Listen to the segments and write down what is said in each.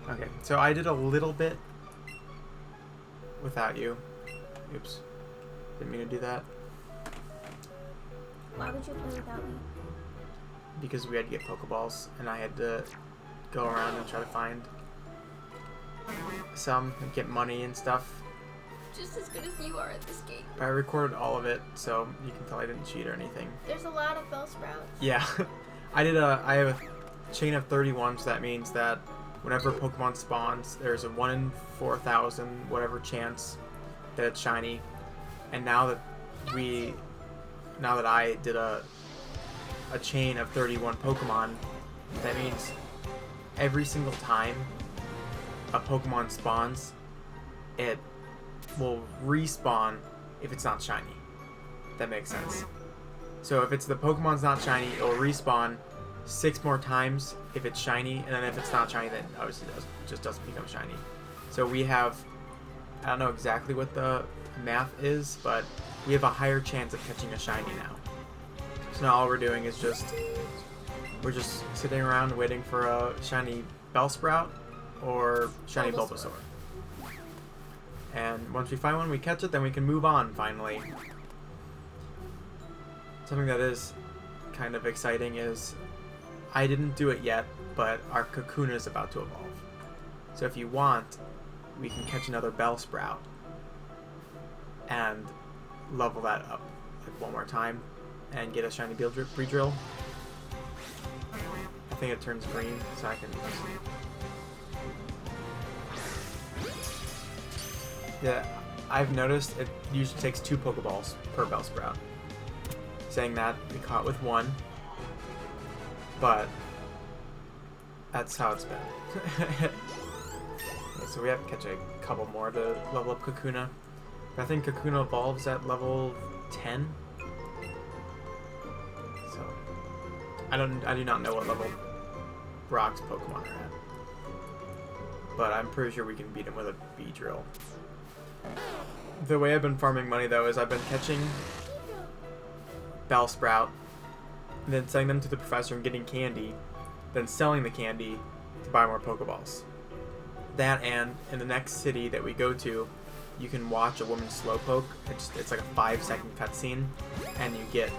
Okay, so I did a little bit without you. Oops. Didn't mean to do that. Why would you play without me? Because we had to get Pokeballs, and I had to go around and try to find some and get money and stuff. Just as good as you are at this game. I recorded all of it, so you can tell I didn't cheat or anything. There's a lot of Bellsprouts. Yeah. I have a chain of 31, so that means that whenever Pokemon spawns, there's a 1 in 4,000 whatever chance that it's shiny. And now that I did a chain of 31 Pokemon, that means every single time a Pokemon spawns, it will respawn if it's not shiny. That makes sense. So if the Pokemon's not shiny, it will respawn 6 more times if it's shiny, and then if it's not shiny, then obviously it just doesn't become shiny. So we have, I don't know exactly what the math is, but we have a higher chance of catching a shiny now. So now all we're doing is we're just sitting around waiting for a shiny Bellsprout or shiny Bulbasaur. And once we find one, we catch it, then we can move on finally. Something that is kind of exciting is, I didn't do it yet, but our Kakuna is about to evolve. So if you want, we can catch another Bellsprout and level that up like one more time and get a shiny Beedrill. I think it turns green, so I can just... Yeah, I've noticed it usually takes 2 Pokeballs per Bellsprout. Saying that, we caught with 1, but that's how it's been. Okay, so we have to catch a couple more to level up Kakuna. I think Kakuna evolves at level 10. So I do not know what level Brock's Pokemon are at, but I'm pretty sure we can beat him with a Beedrill. The way I've been farming money though is I've been catching Bellsprout, and then sending them to the professor and getting candy, then selling the candy to buy more Pokeballs. That, and in the next city that we go to, you can watch a woman slowpoke. It's like a 5-second cutscene, and you get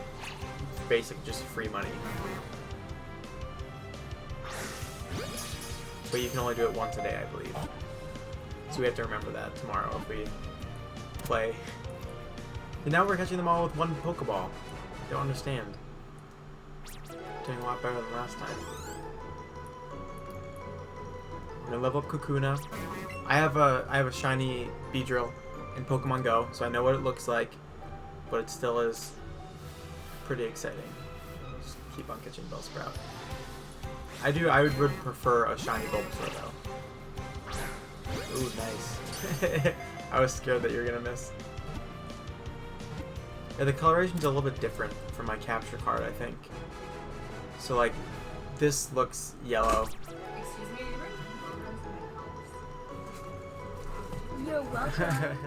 basically just free money. But you can only do it once a day, I believe. So we have to remember that tomorrow if we play. And now we're catching them all with 1 Pokeball. Don't understand. Doing a lot better than last time. We're gonna level up Kakuna. I have a shiny Beedrill in Pokemon Go, so I know what it looks like, but it still is pretty exciting. Just keep on catching Bellsprout. I would prefer a shiny Bulbasaur though. Ooh, nice. I was scared that you were gonna miss. Yeah, the coloration's a little bit different from my capture card, I think. So like, this looks yellow. Excuse me, You're welcome.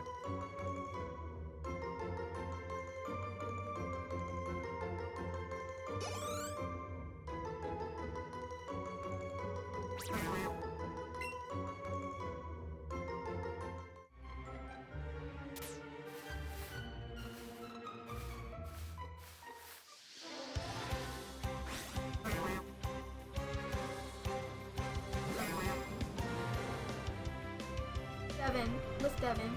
Devin. What's Devin?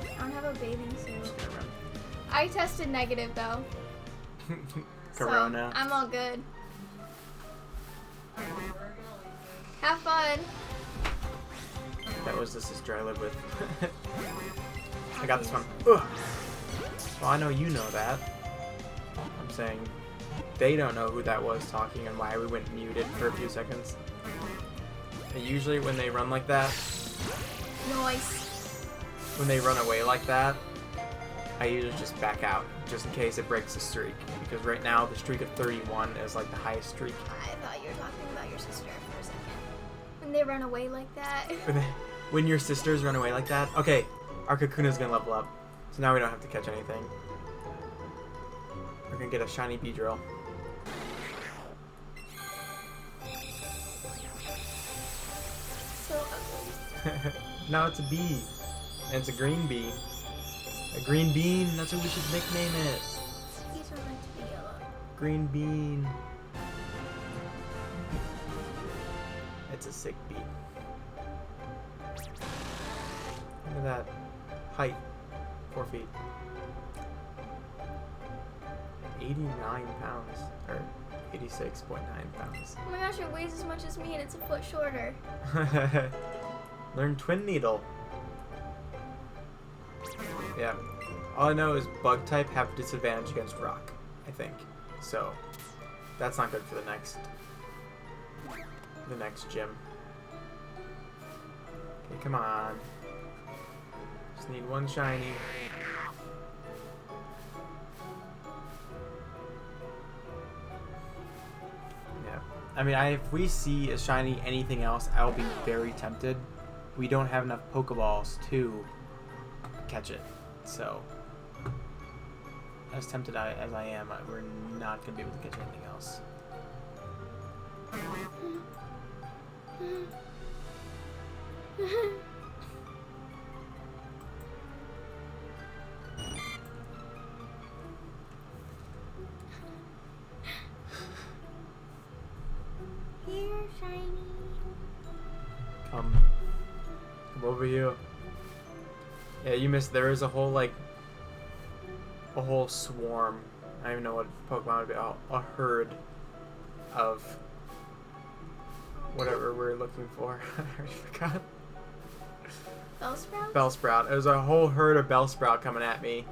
I don't have a bathing suit. I tested negative though. Corona. So I'm all good. Have fun. That was the sister I live with. I got this one. Ugh. Well, I know you know that. I'm saying they don't know who that was talking and why we went muted for a few seconds. And usually when they run like that, Nice. when they run away like that, I usually just back out, just in case it breaks the streak. Because right now, the streak of 31 is like the highest streak. I thought you were talking about your sister for a second. When they run away like that. When your sisters run away like that? Okay, our Kakuna's gonna level up. So now we don't have to catch anything. We're gonna get a shiny Beedrill. Now it's a bee. And it's a green bee. A green bean, that's what we should nickname it. These are meant to be yellow. Green bean. It's a sick bee. Look at that. Height. 4 feet. 89 pounds. Or 86.9 pounds. Oh my gosh, it weighs as much as me and it's a foot shorter. Learn Twin Needle. Yeah. All I know is bug type have disadvantage against rock, I think. So that's not good for the next gym. Okay, come on. Just need one shiny. Yeah. I mean, if we see a shiny anything else, I'll be very tempted. We don't have enough Pokeballs to catch it. So, as tempted as I am, we're not going to be able to catch anything else. Here, shiny. Come over here. Yeah, you missed. There is a whole swarm. I don't even know what Pokemon would be. A herd of whatever we're looking for. I already forgot. Bellsprout? Bellsprout. There was a whole herd of Bellsprout coming at me,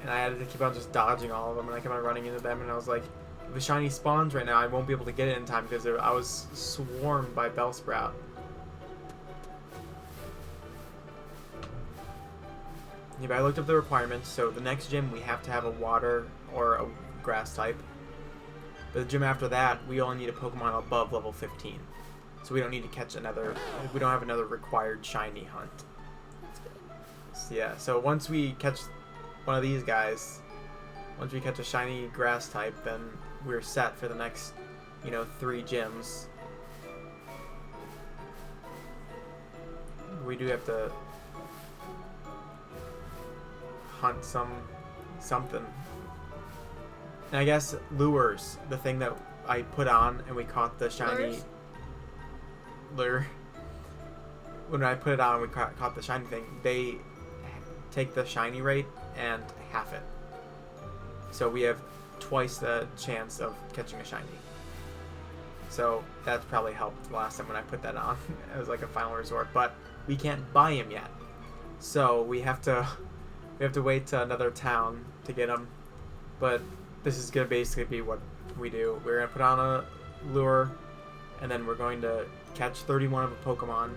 and I had to keep on just dodging all of them, and I kept on running into them, and I was like, if a shiny spawns right now, I won't be able to get it in time because I was swarmed by Bellsprout. Yeah, but I looked up the requirements, so the next gym we have to have a water or a grass type. But the gym after that, we only need a Pokemon above level 15. So we don't need to catch another, we don't have another required shiny hunt. That's good. So yeah, so once we catch one of these guys, once we catch a shiny grass type, then we're set for the next, 3 gyms. We do have to hunt something. And I guess lures, the thing that I put on and we caught the shiny lure. When I put it on and we caught the shiny thing, they take the shiny rate and half it. So we have twice the chance of catching a shiny. So that's probably helped the last time when I put that on. It was like a final resort, but we can't buy him yet. So we have to wait to another town to get him. But this is gonna basically be what we do. We're gonna put on a lure, and then we're going to catch 31 of a Pokemon,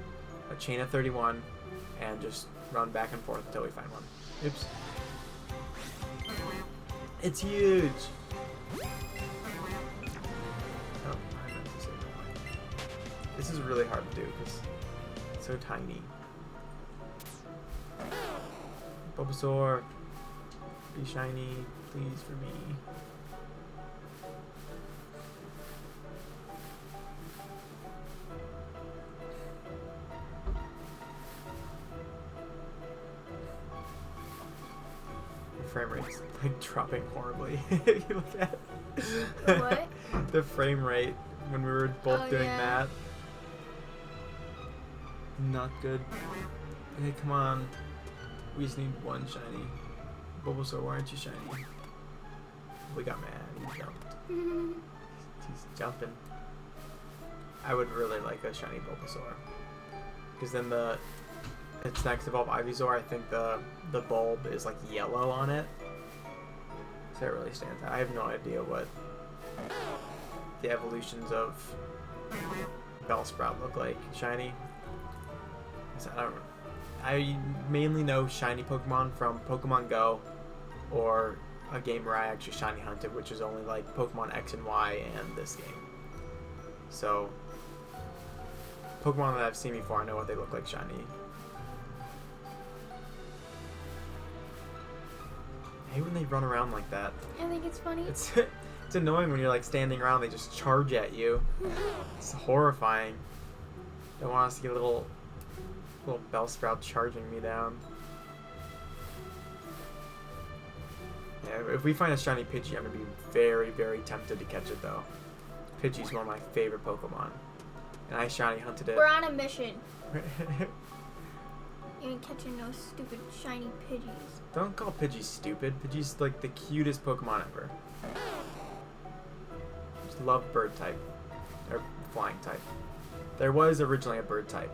a chain of 31, and just run back and forth until we find one. Oops. It's huge! Oh, I meant to say that. This is really hard to do because it's so tiny. Bulbasaur, be shiny, please, for me. The frame rate's like dropping horribly. If you look at What? the frame rate when we were both doing that. Not good. Okay, come on. We just need one shiny. Bulbasaur, why aren't you shiny? We got mad. He jumped. He's jumping. I would really like a shiny Bulbasaur. Because then its next evolve Ivysaur, I think the bulb is like yellow on it. So it really stands out. I have no idea what the evolutions of Bellsprout look like. Shiny? I mainly know shiny Pokemon from Pokemon Go or a game where I actually shiny hunted, which is only like Pokemon X and Y and this game. So, Pokemon that I've seen before, I know what they look like shiny. I hate when they run around like that. I think it's funny. It's annoying when you're like standing around, they just charge at you. It's horrifying. Don't want us to get a little Little Bellsprout charging me down. Yeah, if we find a shiny Pidgey, I'm gonna be very, very tempted to catch it though. Pidgey's one of my favorite Pokemon. And I shiny hunted it. We're on a mission. You ain't catching no stupid shiny Pidgeys. Don't call Pidgey stupid. Pidgey's like the cutest Pokemon ever. Just love bird type. Or flying type. There was originally a bird type.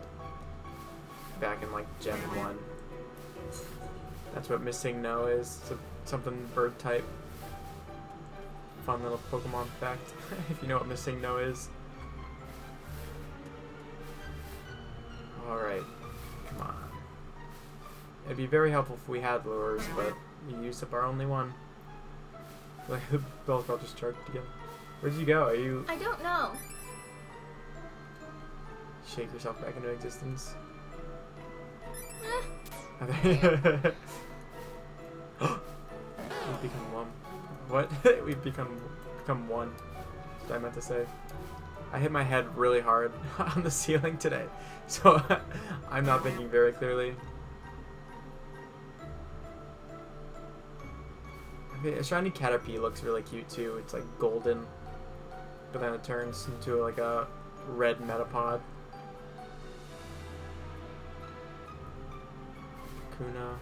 Back in like Gen 1. That's what Missing No is. It's something bird type. Fun little Pokemon fact. If you know what Missing No is. Alright. Come on. It'd be very helpful if we had lures, but we used up our only one. Like the Bellsprout just charged again. Where'd you go? Are you... I don't know. Shake yourself back into existence. Eh. We've become one. What? We've become one. That's what I meant to say. I hit my head really hard on the ceiling today, so I'm not thinking very clearly. Okay, a shiny Caterpie looks really cute too. It's like golden, but then it turns into like a red Metapod. Kakuna.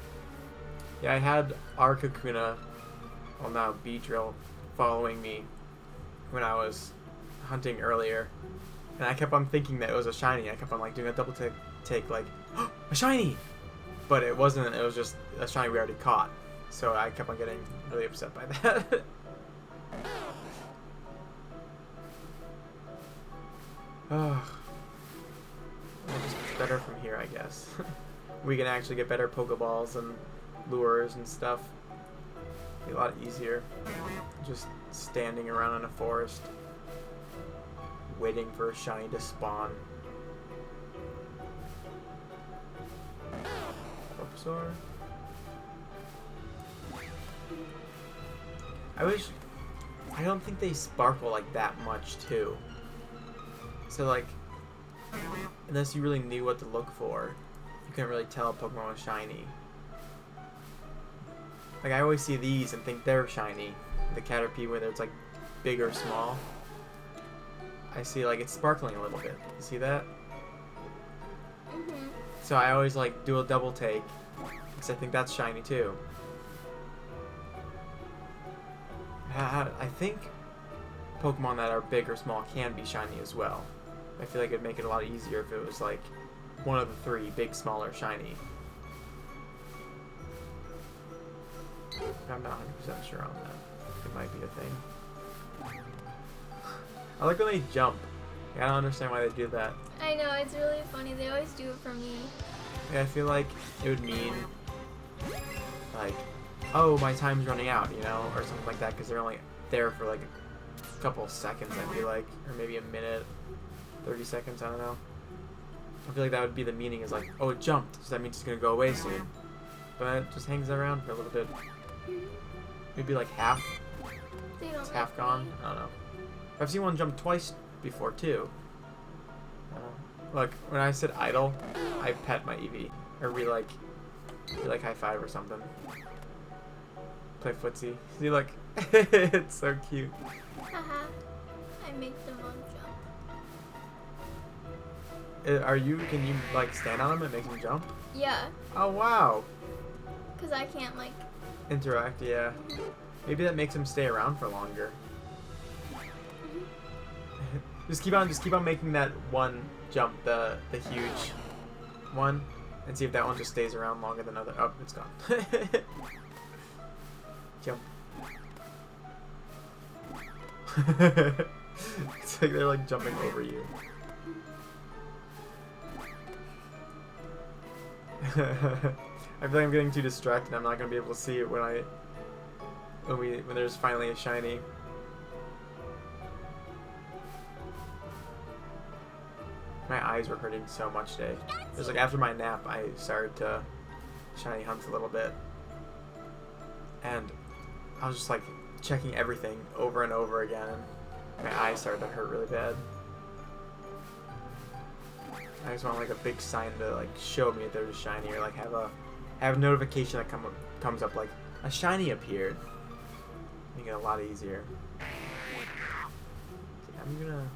Yeah, I had our Kakuna, well now Beedrill, following me when I was hunting earlier. And I kept on thinking that it was a shiny. I kept on like doing a double take like, oh, a shiny! But it wasn't, it was just a shiny we already caught. So I kept on getting really upset by that. Oh. It's just better from here, I guess. We can actually get better Pokeballs and lures and stuff. Be a lot easier. Just standing around in a forest, waiting for a shiny to spawn. Bulbasaur. I don't think they sparkle like that much too. So like, unless you really knew what to look for, you couldn't really tell a Pokemon was shiny. Like I always see these and think they're shiny. The Caterpie, whether it's like big or small, I see like it's sparkling a little bit. You see that? Mhm. So I always like do a double take, because I think that's shiny too. I think Pokemon that are big or small can be shiny as well. I feel like it'd make it a lot easier if it was like one of the three, big, small, or shiny. I'm not 100% sure on that. It might be a thing. I like when they jump. I don't understand why they do that. I know, it's really funny. They always do it for me. Yeah, I feel like it would mean like, oh, my time's running out, you know, or something like that, because they're only there for like a couple seconds, I feel like, or maybe a minute, 30 seconds, I don't know. I feel like that would be the meaning, is like, oh, it jumped, so that means it's gonna go away soon. But it just hangs around for a little bit. Maybe like half. They don't It's half like gone. me. I don't know. I've seen one jump twice before too. Look, when I said idle, I pet my Eevee, or we like high five or something. Play footsie. See, look, it's so cute. Haha. I make them all jump. Are you? Can you like stand on them and make them jump? Yeah, Oh wow! because I can't like... Interact, yeah. Maybe that makes them stay around for longer. Just keep on making that one jump, the huge one, and see if that one just stays around longer than other. Oh, it's gone. Jump. It's like they're like jumping over you. I feel like I'm getting too distracted. I'm not gonna be able to see it when there's finally a shiny. My eyes were hurting so much today. It was like after my nap, I started to shiny hunt a little bit, and I was just like checking everything over and over again, and my eyes started to hurt really bad. I just want like a big sign to like show me if there's a shiny, or like have a notification that comes up like a shiny appeared. Make it a lot easier. Okay, I'm gonna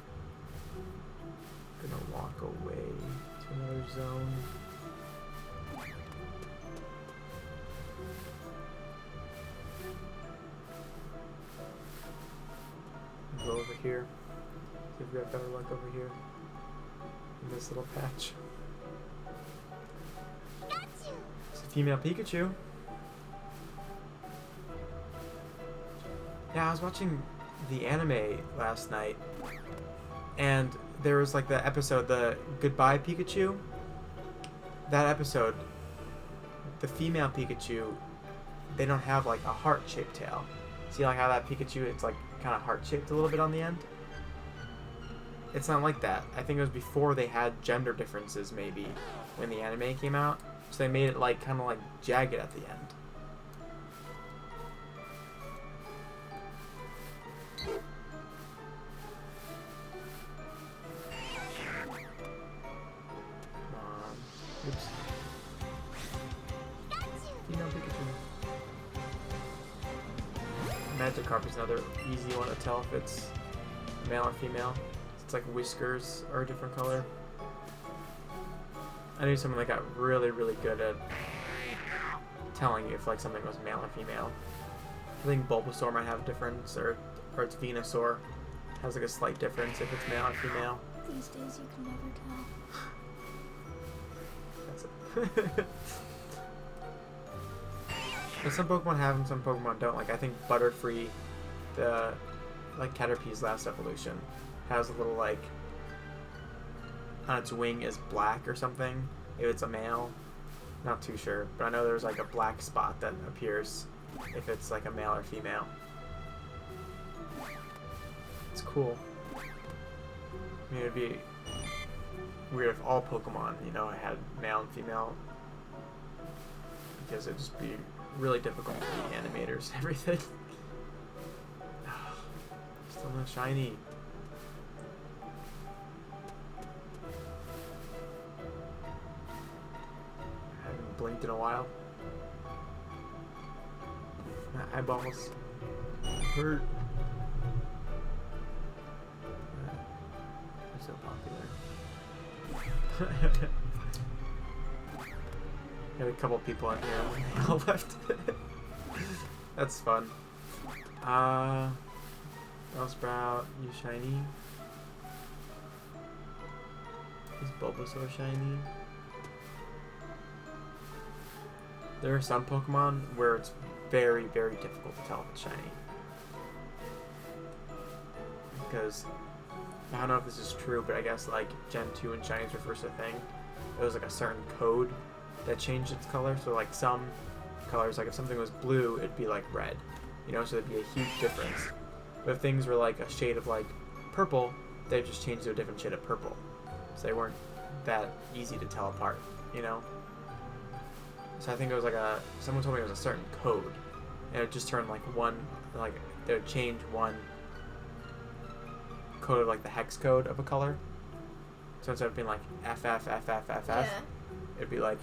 walk away to another zone. Go over here. See if we got better luck over here. In this little patch. It's a female Pikachu. Yeah, I was watching the anime last night, and there was like the episode, the Goodbye Pikachu. That episode, the female Pikachu, they don't have like a heart-shaped tail. See like how that Pikachu, it's like kind of heart-shaped a little bit on the end? It's not like that. I think it was before they had gender differences, maybe, when the anime came out. So they made it like kind of like jagged at the end. Come on. Oops. Female Pikachu. Magikarp is another easy one to tell if it's male or female. It's like whiskers are a different color. I knew someone that got really, really good at telling you if like something was male or female. I think Bulbasaur might have a difference, or it's Venusaur has like a slight difference if it's male or female. These days you can never tell. That's it. But some Pokemon have them, some Pokemon don't. Like I think Butterfree, the like Caterpie's last evolution, has a little like on its wing is black or something. If it's a male, not too sure, but I know there's like a black spot that appears if it's like a male or female. It's cool. I mean, it'd be weird if all Pokemon, you know, had male and female, because it'd just be really difficult for the animators and everything. Still not shiny. Haven't blinked in a while. My eyeballs hurt. They're so popular. Got a couple people in here on the left. That's fun. Bellsprout, you shiny? Is Bulbasaur shiny? There are some Pokemon where it's very, very difficult to tell if it's shiny. Because, I don't know if this is true, but I guess like Gen 2 and Shinies were first a thing. It was like a certain code that changed its color. So like some colors, like if something was blue, it'd be like red. You know, so there'd be a huge difference. But if things were like a shade of like purple, they'd just change to a different shade of purple. So they weren't that easy to tell apart, you know? So I think it was like someone told me it was a certain code. And it just turned like one, like they would change one code of like the hex code of a color. So instead of being like FF, Yeah. it'd be like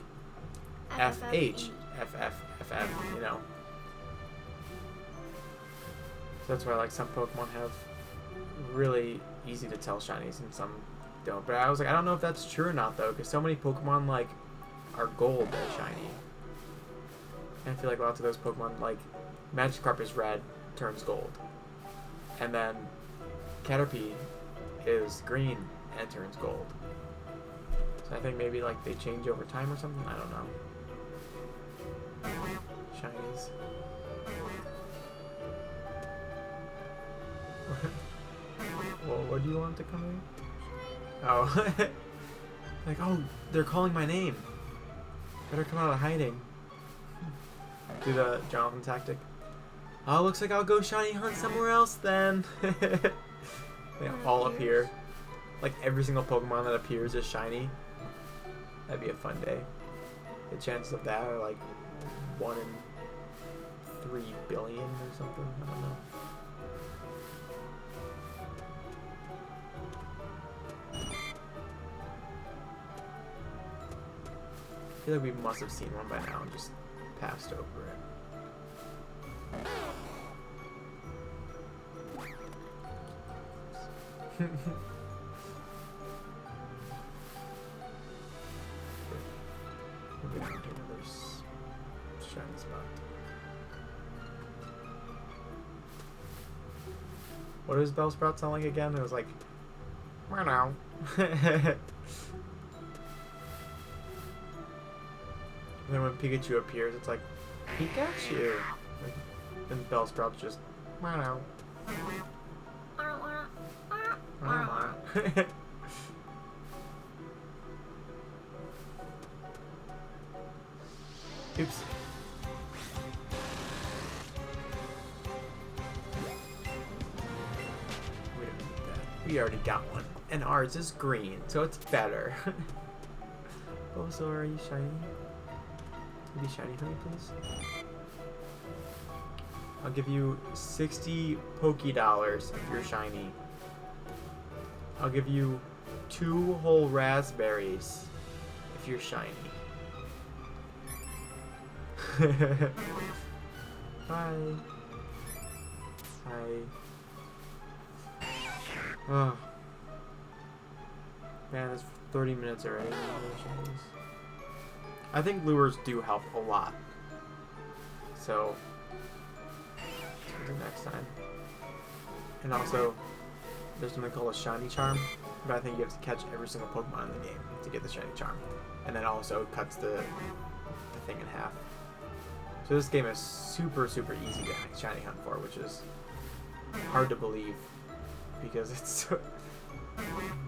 FH, FF, you know? So that's why like some Pokemon have really easy to tell shinies and some don't. But I was like, I don't know if that's true or not though, because so many Pokemon like are gold as shiny. And I feel like lots of those Pokemon, like Magikarp is red, turns gold. And then Caterpie is green and turns gold. So I think maybe like they change over time or something, I don't know. Shinies. Well, what do you want to come in? Oh. Like, oh, they're calling my name. Better come out of hiding. Do the Jonathan tactic. Oh, looks like I'll go shiny hunt somewhere else then. They all appear. Like every single Pokemon that appears is shiny. That'd be a fun day. The chances of that are like 1 in 3 billion or something. I don't know. feel like we must have seen one by now and just passed over it. Moving on to another shiny spot. What does Bellsprout sound like again? It was like, meow. And then when Pikachu appears, it's like, Pikachu! And Bellsprout's just, meow. Oops. We don't need that. We already got one. And ours is green, so it's better. Oh, so are you shiny? Can you be shiny for me, please? I'll give you 60 Poké-Dollars if you're shiny. I'll give you 2 whole raspberries if you're shiny. Bye. Hi. Oh. Man, it's 30 minutes already. I think lures do help a lot. So, let's do next time. And also, there's something called a shiny charm, but I think you have to catch every single Pokemon in the game to get the shiny charm. And then also cuts the thing in half. So this game is super, super easy to shiny hunt for, which is hard to believe because it's so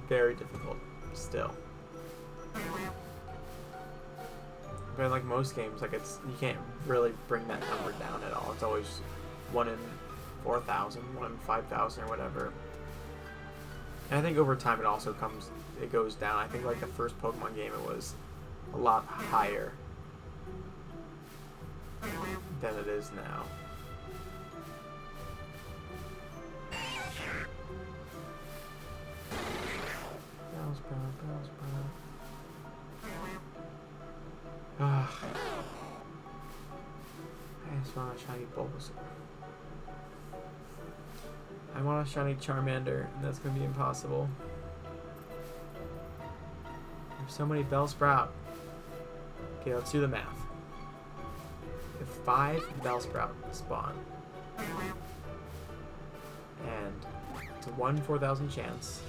very difficult still. But like most games, like you can't really bring that number down at all. It's always 1 in 4,000, 1 in 5,000 or whatever. And I think over time it goes down. I think like the first Pokemon game it was a lot higher than it is now. Bellsprout. Ugh. I just want a shiny Bulbasaur. I want a shiny Charmander, and that's gonna be impossible. There's so many Bellsprout. Okay, let's do the math. If 5 Bellsprout spawn, and it's a 1 in 4,000 chance,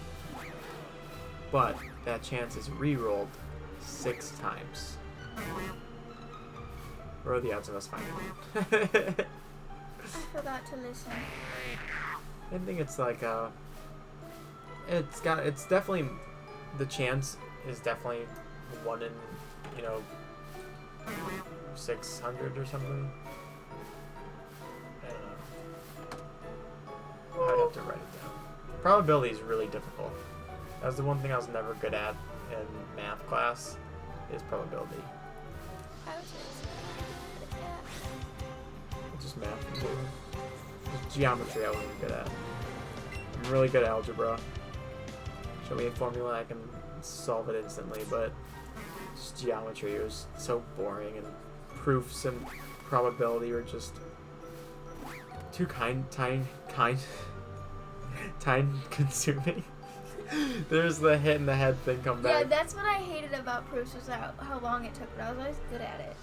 but that chance is re-rolled 6 times. What are the odds of us finding it? I forgot to listen. I think it's like it's definitely, the chance is definitely 1 in, 600 or something. I don't know. I'd have to write it down. Probability is really difficult. That was the one thing I was never good at in math class, is probability. It's just math. Just geometry I wasn't good at. I'm really good at algebra. Show me a formula, I can solve it instantly, but just geometry was so boring, and proofs and probability were just too time consuming. There's the hit in the head thing come back. Yeah, that's what I hated about proofs, was how long it took, but I was always good at it.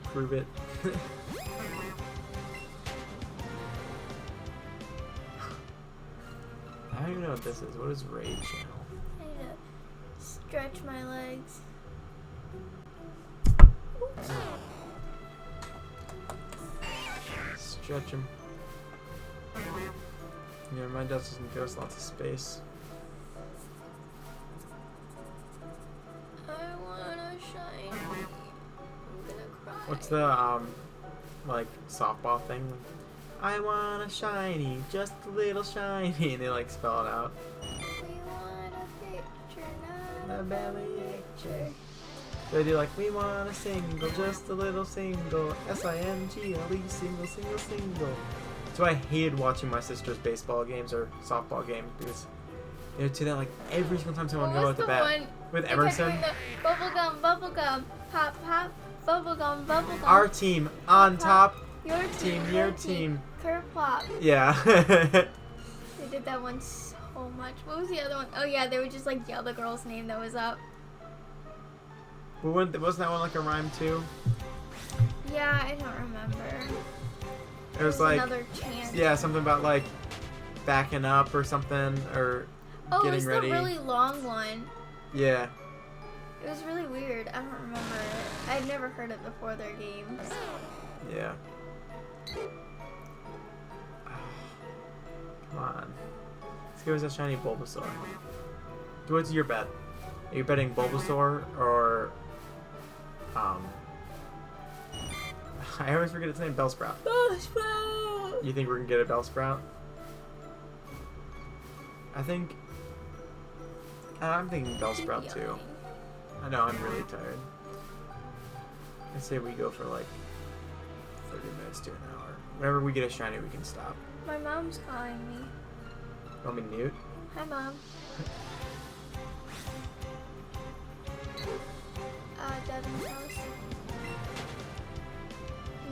Prove it. I don't even know what this is. What is Raid Channel? I need to stretch my legs. Stretch them. Yeah, my desk doesn't give us lots of space. I wanna shine. I'm gonna cry. What's the like softball thing? I want a shiny, just a little shiny, and they like spell it out. We want a picture, not A a belly picture. They do like, we want a single, just a little single, S-I-N-G-L-E, single, single, single. So I hated watching my sister's baseball games or softball games because they would do that like every single time someone would go at the bat. With They kept Emerson. doing the bubblegum, pop, pop, bubblegum. Our team on top. Your team, Your team. Curve plop. Yeah. They did that one so much. What was the other one? Oh yeah, they would just like yell the girl's name that was up. Wasn't that one like a rhyme too? Yeah, I don't remember. It was like another chant. yeah, something about like backing up or something or Oh, getting it was ready. the really long one. Yeah. It was really weird. I don't remember it. I'd never heard it before their games. Yeah. Come on. Let's give us a shiny Bulbasaur. What's your bet? Are you betting Bulbasaur or I always forget its name, Bellsprout. Bellsprout! You think we're gonna get a Bellsprout? I'm thinking Bellsprout too. I know, I'm really tired. I say we go for like 30 minutes to an hour. Whenever we get a shiny, we can stop. My mom's calling me. Want me to mute? Hi, Mom. Devin's house?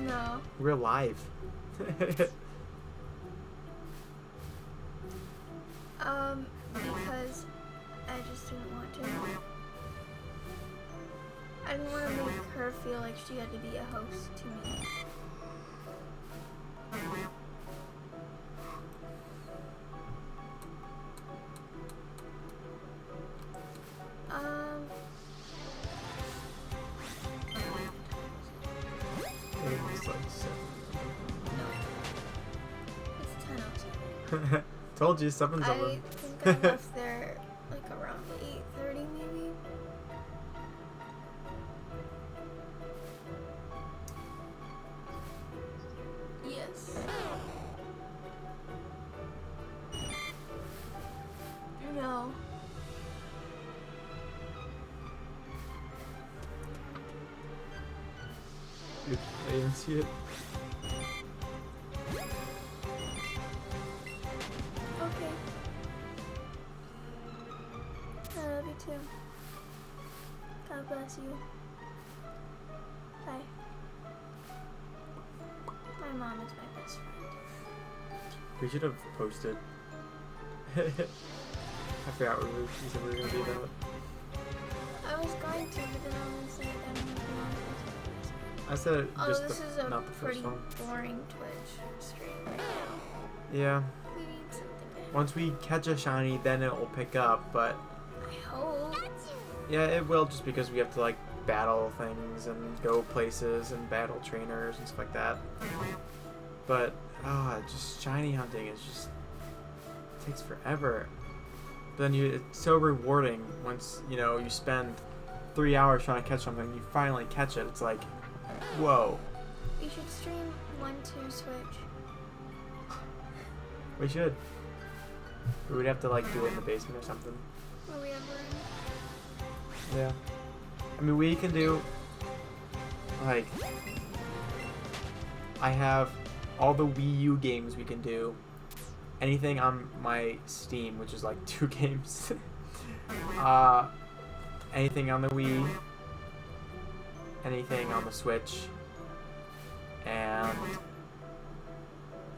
No. We're live. Because I just didn't want to. I didn't want to make her feel like she had to be a host to me. It's like It's 10 outside. Told you, something's I over. think I left there like around 8:30 maybe. Yes. No. Oops, I didn't see it. Okay. I love you too. God bless you. Bye. My mom is my best friend. We should have posted. I forgot what we said we were going to do about. I was going to, but then I was like, I don't know if my mom is. I said just this is a not the pretty first one. boring Twitch stream right now. Yeah. We need something to... Once we catch a shiny, then it will pick up, but I hope. yeah, it will just because we have to like battle things and go places and battle trainers and stuff like that. But just shiny hunting is just takes forever. But then it's so rewarding once you spend 3 hours trying to catch something, you finally catch it. It's like, whoa. You should stream 1-2 Switch. We should. We would have to like do it in the basement or something. Where we have room. Yeah. I mean, we can do like I have all the Wii U games we can do. Anything on my Steam, which is like 2 games. Anything on the Wii. Anything on the Switch. And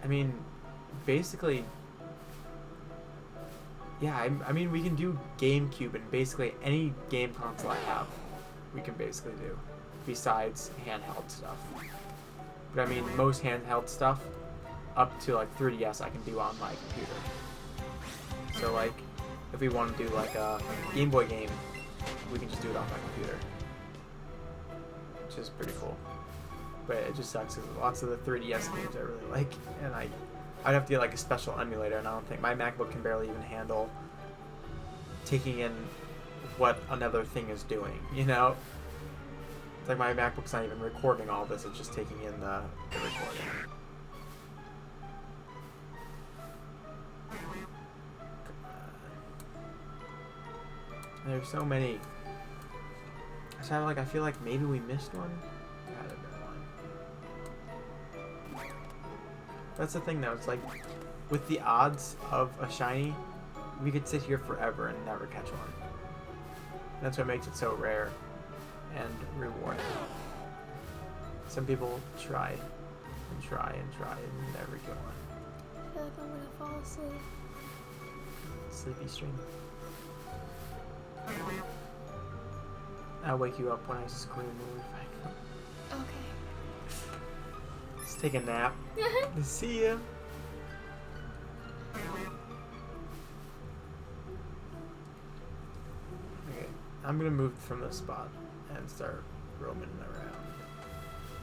I mean, basically, yeah, I mean, we can do GameCube and basically any game console I have, we can basically do, besides handheld stuff. But I mean, most handheld stuff, up to like 3DS, I can do on my computer. So like, if we want to do like a Game Boy game, we can just do it on my computer, which is pretty cool. But it just sucks because lots of the 3DS games I really like, and I'd have to get like a special emulator, and I don't think my MacBook can barely even handle taking in what another thing is doing, It's like my MacBook's not even recording all this, it's just taking in the recording. There's so many. So I feel like maybe we missed one. Gotta have been one. That's the thing though, it's like with the odds of a shiny, we could sit here forever and never catch one. That's what makes it so rare and rewarding. Some people try and try and try and never go on. I feel like I'm gonna fall asleep. Sleepy stream. I'll wake you up when I scream when we fight. Okay. Let's take a nap. See ya. Okay, I'm gonna move from this spot and start roaming around.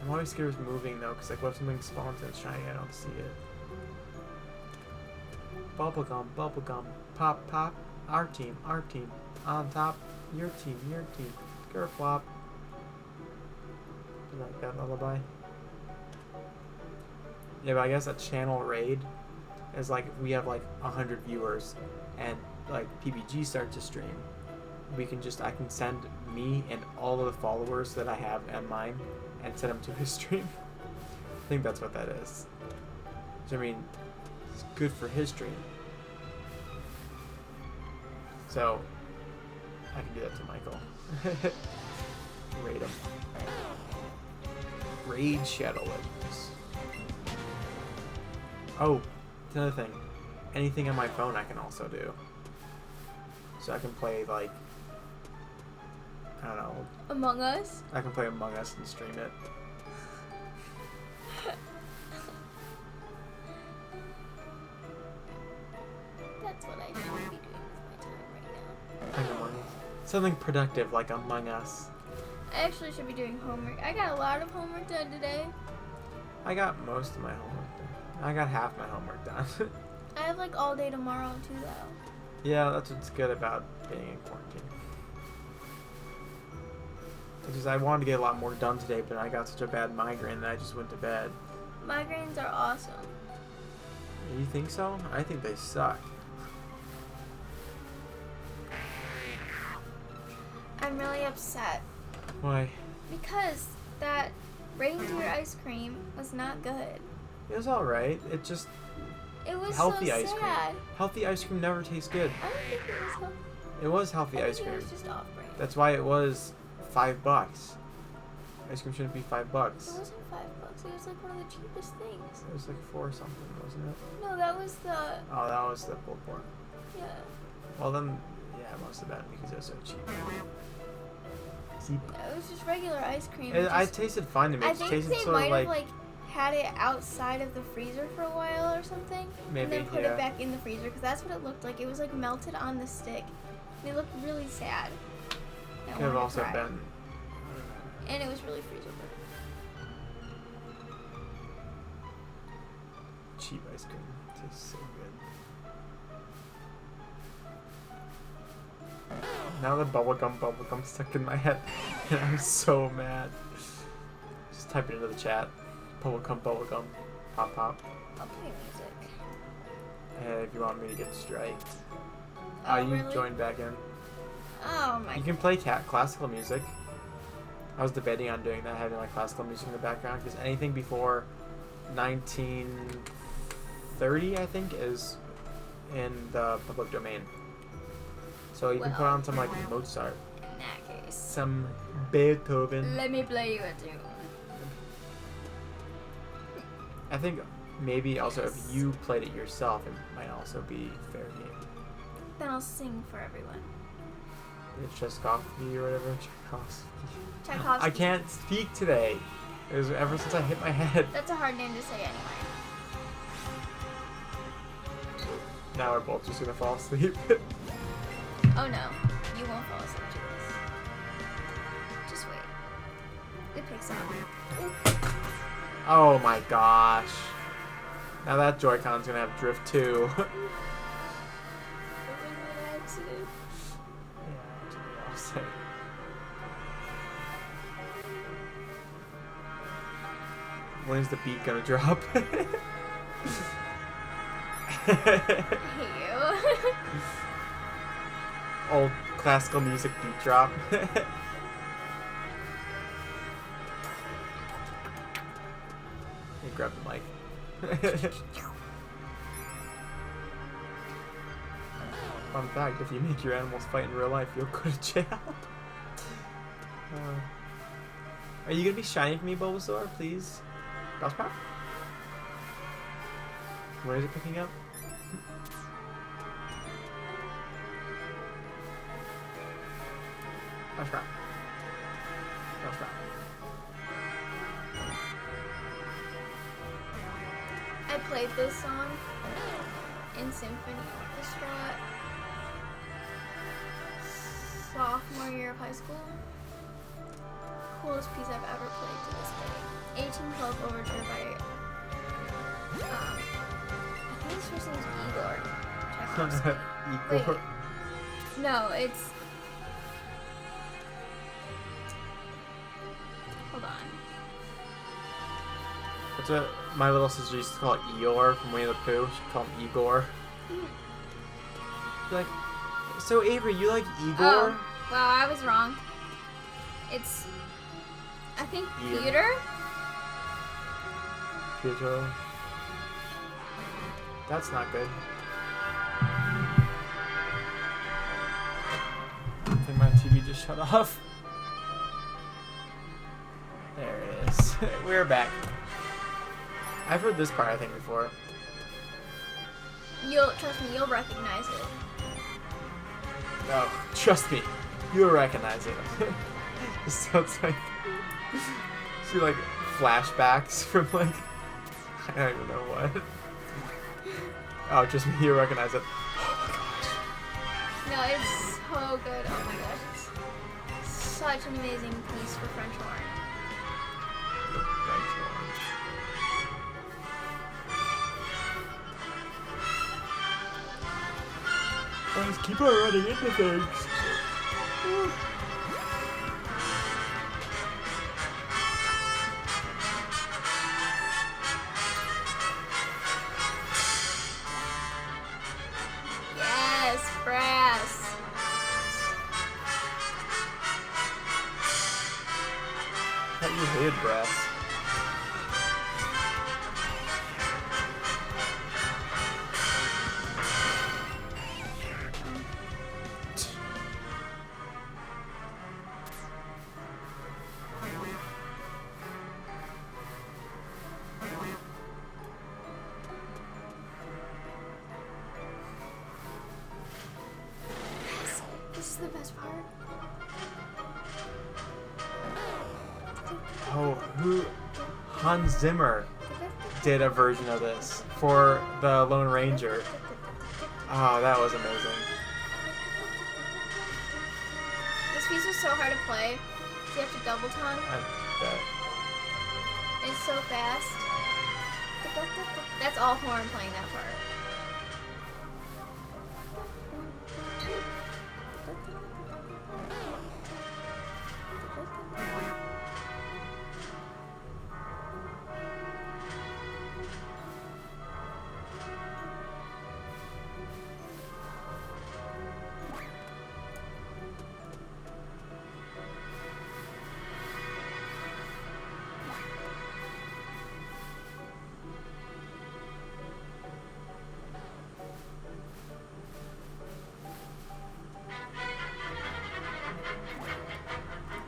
I'm always scared of moving though, because like what if something spawns and it's shiny, I don't see it. Bubblegum, bubblegum, pop, pop, our team, on top, your team, Gerflop. You like that lullaby? Yeah, but I guess a channel raid is like if we have like 100 viewers and like PBG starts to stream, I can send me and all of the followers that I have and mine and send them to his stream. I think that's what that is. So, I mean, it's good for his stream. So, I can do that to Michael. Raid him. Raid Shadow Legends. Oh, it's another thing. Anything on my phone I can also do. So I can play like, I don't know. Among Us? I can play Among Us and stream it. That's what I should be doing with my time right now. Like Among Us. Something productive like Among Us. I actually should be doing homework. I got a lot of homework done today. I got most of my homework done. I got half my homework done. I have like all day tomorrow too though. Yeah, that's what's good about being in quarantine. Because I wanted to get a lot more done today, but I got such a bad migraine that I just went to bed. Migraines are awesome. You think so? I think they suck. I'm really upset. Why? Because that reindeer ice cream was not good. It was alright. It just... It was healthy so ice sad. cream. Healthy ice cream never tastes good. I don't think it was healthy. It was healthy ice It cream. was just off-brand. That's why it was $5. Ice cream shouldn't be $5. It wasn't $5. It was like one of the cheapest things. It was like 4 something, wasn't it? No, that was the... Oh, that was the pulled pork. Yeah. Well then, yeah, it must have been because it was so cheap. Cheap. It was just regular ice cream. It tasted fine to me. I It think tasted they sort might of have like... had it outside of the freezer for a while or something. Maybe, and then put yeah. it back in the freezer because that's what it looked like. It was like melted on the stick. And it looked really sad. I Could have wanted to also cry. been... And it was really freezer burnt. cheap ice cream. It tastes so good. Now the bubblegum stuck in my head. And I'm so mad. Just type it into the chat. Bubblegum, pop, pop. I'll play music. And if you want me to get striked. Oh, You really? joined back in. Oh my You can play classical music. I was debating on doing that, having like classical music in the background, because anything before 1930, I think, is in the public domain. So you can put on some like Mozart, In that case. some Beethoven. Let me play you a tune. I think maybe also if you played it yourself, it might also be fair game. Then I'll sing for everyone. Tchaikovsky or whatever. Tchaikovsky. I can't speak today. It was ever since I hit my head. That's a hard name to say anyway. Now we're both just gonna fall asleep. Oh no, you won't fall asleep to this. Just wait. It picks up. Oh my gosh. Now that Joy-Con's gonna have drift too. It was an accident. Yeah, that's what they all say. When is the beat gonna drop? I hate you. Old classical music beat drop. Hey, grab the mic. Fun fact, if you make your animals fight in real life, you'll go to jail. Are you gonna be shiny for me, Bulbasaur, please? Bellsprout? Where is it picking up? Bellsprout. Bellsprout. I played this song in symphony orchestra sophomore year of high school. Coolest piece I've ever played to this day. 1812 Overture by I think his first name is Igor Tchaikovsky. Igor. Wait, no, it's hold on. That's what my little sister used to call it, Eeyore from Winnie the Pooh. She'd call him Igor. Like, so Avery, you like Igor? Oh, wow, I was wrong. It's I think Ian. Peter. Pietro. That's not good. I think my TV just shut off. There it is. We're back. I've heard this part, I think, before. Trust me, you'll recognize it. Oh, trust me, you'll recognize it. It sounds like see like flashbacks from like I don't even know what. Oh, just me, you recognize it. No, it's so good. Oh my gosh, it's such an amazing piece for French horn. Guys, keep on running into things. Yes, brass. I thought you hated brass. This is the best part. Oh, Hans Zimmer did a version of this for the Lone Ranger. Oh, that was amazing. This piece was so hard to play. You have to double tongue. I bet. It's so fast. That's all horn playing that part.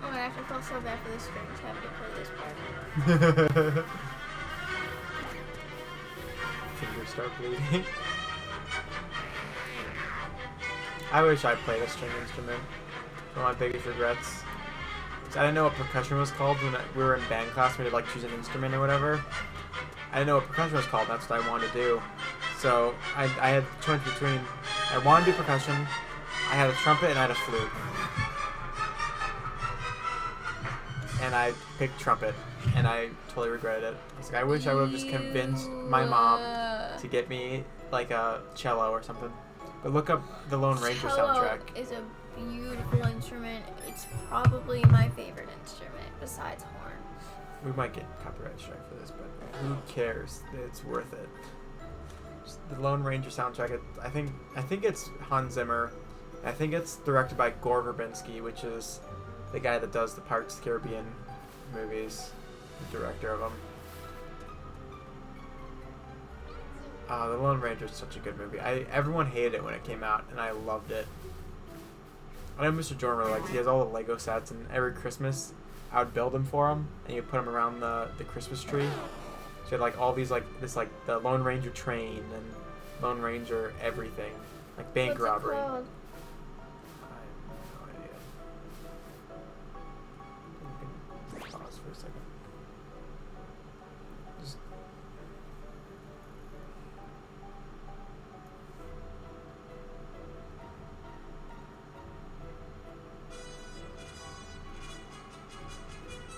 Oh my gosh, I felt so bad for the strings having to play this part. Fingers start bleeding. I wish I played a string instrument. One of my biggest regrets. 'Cause I didn't know what percussion was called when we were in band class. We had to like choose an instrument or whatever. I didn't know what percussion was called. That's what I wanted to do. So I had a choice between I wanted to do percussion. I had a trumpet and I had a flute. And I picked trumpet, and I totally regretted it. I was like, I wish I would have just convinced my mom to get me like a cello or something. But look up the Lone Ranger soundtrack. Cello is a beautiful instrument. It's probably my favorite instrument besides horn. We might get copyright strike for this, but who cares? It's worth it. Just the Lone Ranger soundtrack. I think it's Hans Zimmer. I think it's directed by Gore Verbinski, which is the guy that does the Pirates of the Caribbean movies, the director of them. The Lone Ranger is such a good movie. Everyone hated it when it came out, and I loved it. I know Mr. Jordan really likes it. He has all the Lego sets, and every Christmas, I would build them for him, and you put them around the Christmas tree. So you had like all these like the Lone Ranger train and Lone Ranger everything, like bank What's robbery. it called? I have no idea. You can pause for a second. Just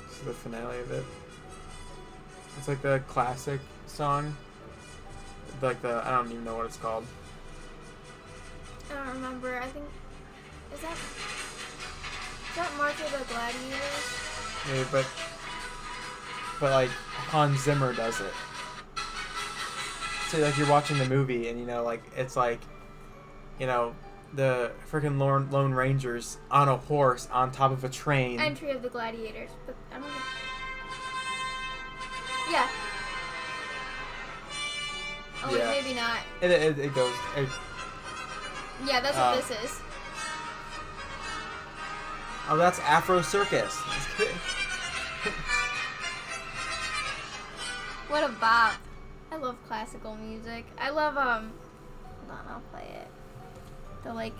this is the finale of it. It's like the classic song. Like I don't even know what it's called. I don't remember. I think is that March of the Gladiators? Maybe, but like Hans Zimmer does it. So like you're watching the movie and like it's like, the freaking Lone Rangers on a horse on top of a train. Entry of the Gladiators, but I don't know. Yeah. Oh, Yeah. wait, maybe not. It goes. Yeah, that's what this is. Oh, that's Afro Circus. Just kidding. What a bop. I love classical music. I love, hold on, I'll play it. The,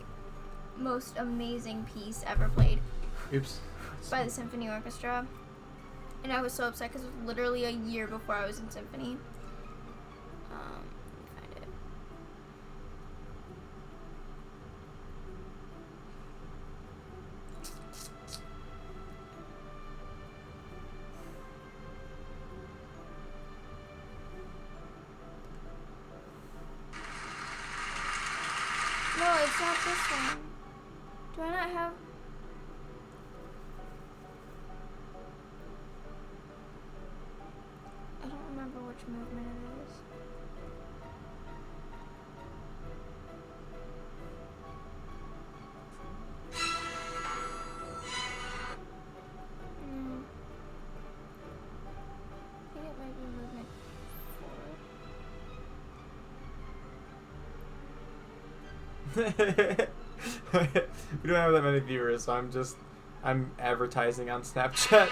most amazing piece ever played. Oops. By the Symphony Orchestra. And I was so upset because it was literally a year before I was in symphony. Let me find it. No, it's not this one. Do I not have... I don't remember which movement it is. I think it might be movement 4. We don't have that many viewers, so I'm advertising on Snapchat.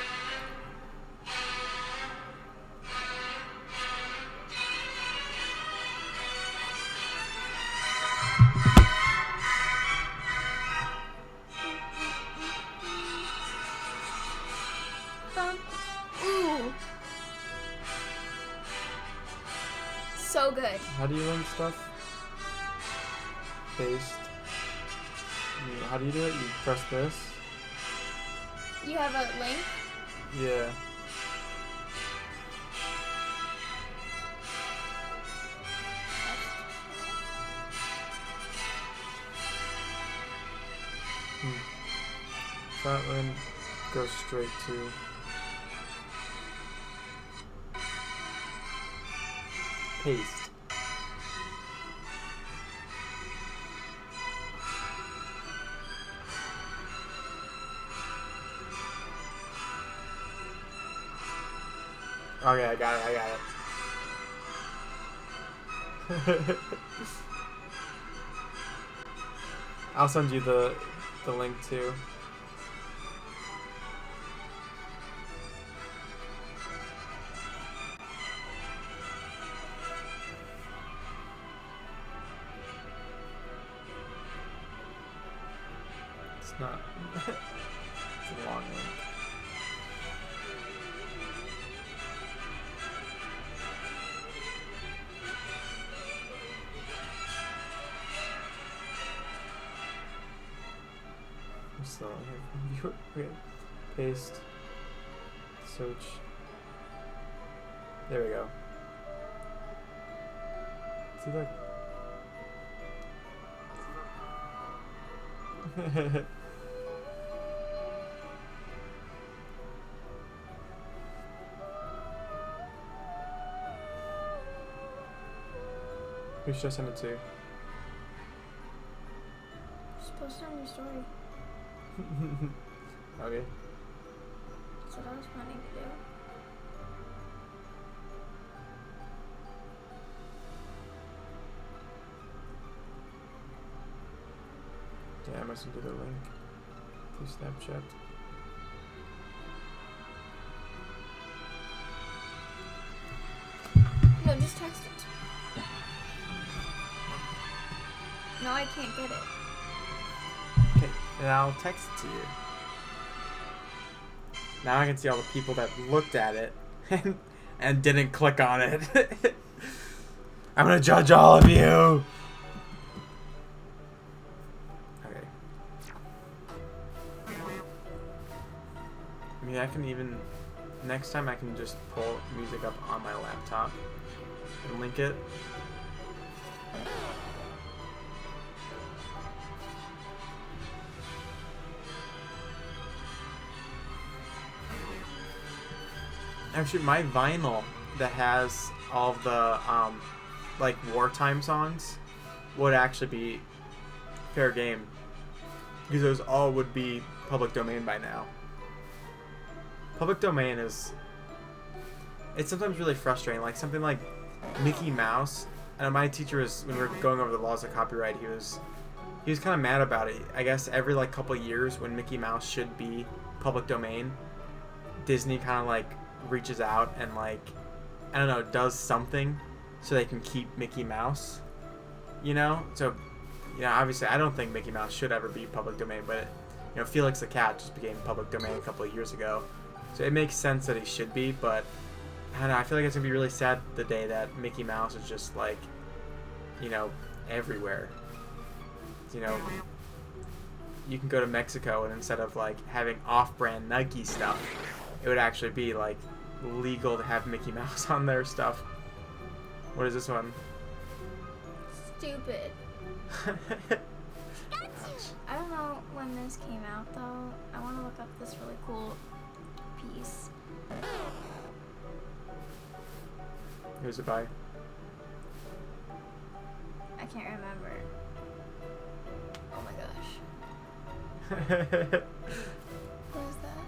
Ooh. So good. How do you link stuff? Paste. How do you do it? You press this? You have a link? Yeah. That one goes straight to... paste. Okay, I got it. I'll send you the link too. It's not. It's a long link. I'm still on here. Okay. Paste. Search. There we go. See that? Who should I send it to? Just post it on your story. Okay. That's what I was planning to do. Yeah, I must do the link to Snapchat. No, just text it. No, I can't get it. Okay, and I'll text it to you. Now I can see all the people that looked at it and didn't click on it. I'm gonna judge all of you. Okay. I mean, I can even next time I can just pull music up on my laptop and link it. Actually, my vinyl that has all of the like wartime songs would actually be fair game, because those all would be public domain by now. Public domain is, it's sometimes really frustrating. Like something like Mickey Mouse. And my teacher was, when we were going over the laws of copyright, he was kind of mad about it. I guess every like couple of years when Mickey Mouse should be public domain, Disney kind of like reaches out and like, I don't know, does something so they can keep Mickey Mouse, you know? So, you know, obviously I don't think Mickey Mouse should ever be public domain, but, you know, Felix the Cat just became public domain a couple of years ago. So it makes sense that he should be, but I don't know, I feel like it's going to be really sad the day that Mickey Mouse is just like, you know, everywhere. You know, you can go to Mexico and instead of like having off-brand Nike stuff, it would actually be like legal to have Mickey Mouse on their stuff. What is this one? Stupid. I don't know when this came out though. I want to look up this really cool piece. Who's it by? I can't remember. Oh my gosh. What is that?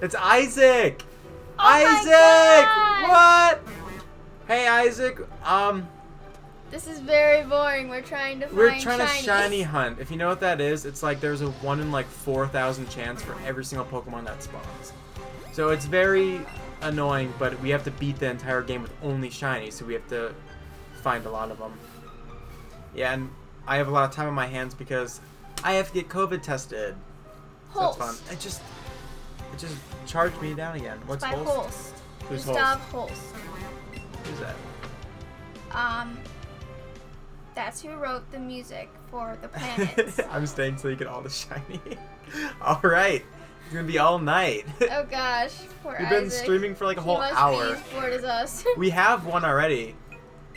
It's Isaac! Oh Isaac! my God! What? Hey Isaac, This is very boring. We're trying to find we're trying shinies. to shiny hunt. If you know what that is, it's like there's a 1 in like 4,000 chance for every single Pokemon that spawns. So it's very annoying, but we have to beat the entire game with only shinies, so we have to find a lot of them. Yeah, and I have a lot of time on my hands because I have to get COVID tested. So that's fun. It just charged me down again. What's by Holst? Holst. Who's Gustav Holst? Holst. Who's that? That's who wrote the music for the planets. I'm staying till you get all the shiny. All right, it's gonna be all night. Oh gosh, poor We've been Isaac. streaming for like a He whole must hour. be as bored as us. We have one already.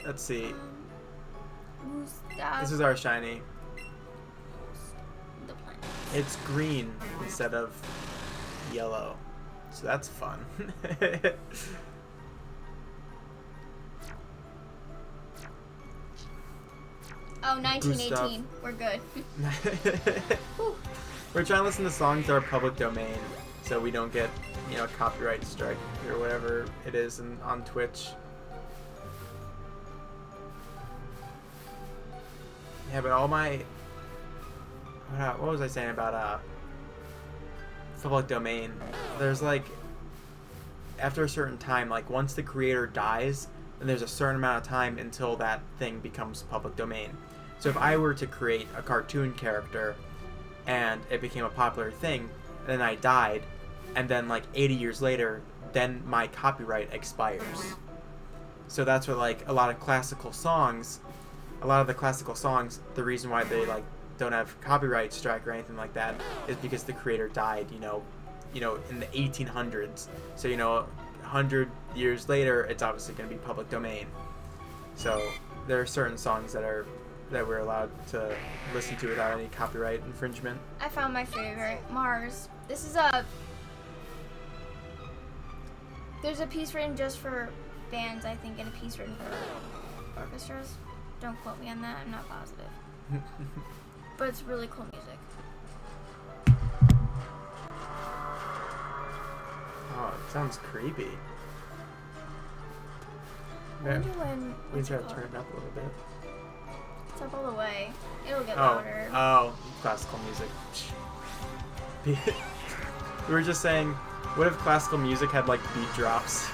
Let's see. Gustav This is our shiny. the planet. It's green instead of yellow, so that's fun. Oh, 1918. We're good. We're trying to listen to songs that are public domain, so we don't get, you know, copyright strike or whatever it is on Twitch. Yeah, but all my... What was I saying about public domain? There's like... After a certain time, like once the creator dies, then there's a certain amount of time until that thing becomes public domain. So if I were to create a cartoon character and it became a popular thing, and then I died, and then like 80 years later, then my copyright expires. So that's what like a lot of the classical songs, the reason why they like don't have copyright strike or anything like that is because the creator died, you know, in the 1800s. So, you know, 100 years later, it's obviously going to be public domain. So there are certain songs that we're allowed to listen to without any copyright infringement. I found my favorite, Mars. This is there's a piece written just for bands, I think, and a piece written for orchestras. Don't quote me on that, I'm not positive. But it's really cool music. Oh, it sounds creepy. I wonder when... We try to turn it up a little bit. It's up all the way. It'll get Oh, louder. classical music. We were just saying, what if classical music had like beat drops?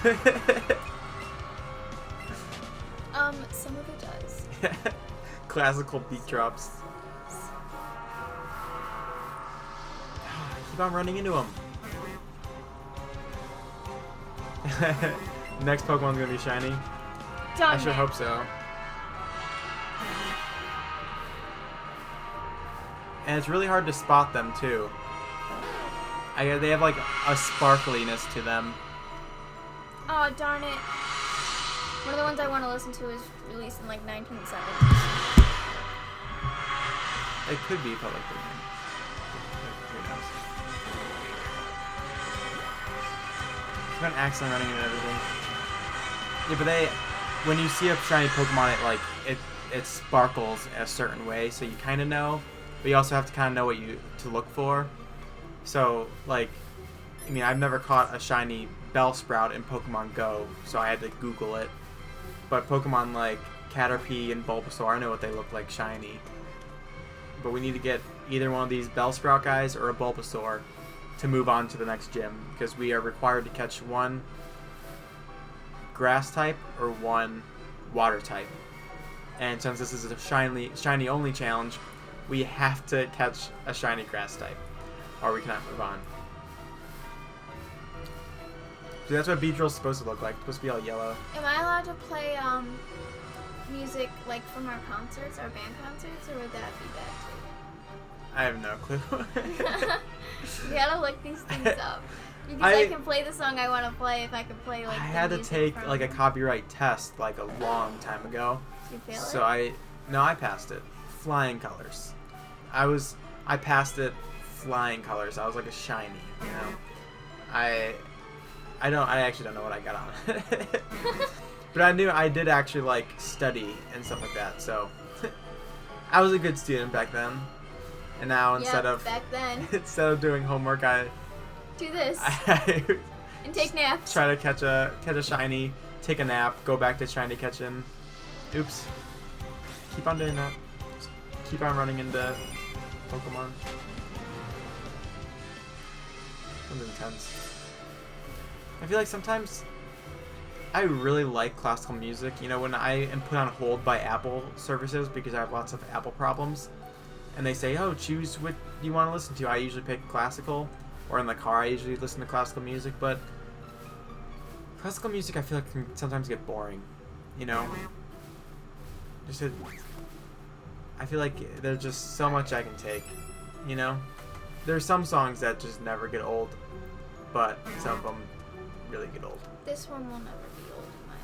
Some of it does. Classical beat drops. Keep on running into him. Next Pokemon's gonna be shiny. I sure hope so. And it's really hard to spot them too. They have like a sparkliness to them. Oh, darn it. One of the ones I want to listen to is released in like 1970. It could be public domain. Who knows? It's got an accent running and everything. Yeah, but when you see a shiny Pokemon, it sparkles a certain way, so you kind of know, but you also have to kind of know what to look for. So, like, I mean, I've never caught a shiny Bellsprout in Pokemon Go, so I had to Google it. But Pokemon like Caterpie and Bulbasaur, I know what they look like shiny. But we need to get either one of these Bellsprout guys or a Bulbasaur to move on to the next gym, because we are required to catch one grass type or one water type. And since this is a shiny only challenge, we have to catch a shiny grass type, or we cannot move on. So that's what Beedrill's supposed to look like. It's supposed to be all yellow. Am I allowed to play music like from our concerts, our band concerts, or would that be bad too? I have no clue. We gotta look these things up. Because I can play the song I want to play if I can play like. I had to take like a copyright test like a long time ago. Did you fail it? So I passed it. Flying colors. I passed it flying colors. I was like a shiny, you know. I actually don't know what I got on it. But I did actually like study and stuff like that. So I was a good student back then. And now instead of doing homework, I do this. And take naps. Try to catch a shiny, take a nap, go back to shiny catching. Oops. Keep on doing that. Just keep on running into Pokemon. That was intense. I feel like sometimes I really like classical music. You know, when I am put on hold by Apple services because I have lots of Apple problems, and they say, oh, choose what you want to listen to. I usually pick classical, or in the car I usually listen to classical music, but classical music I feel like can sometimes get boring, you know? I feel like there's just so much I can take, you know? There's some songs that just never get old, but some of them really get old. This one will never be old in my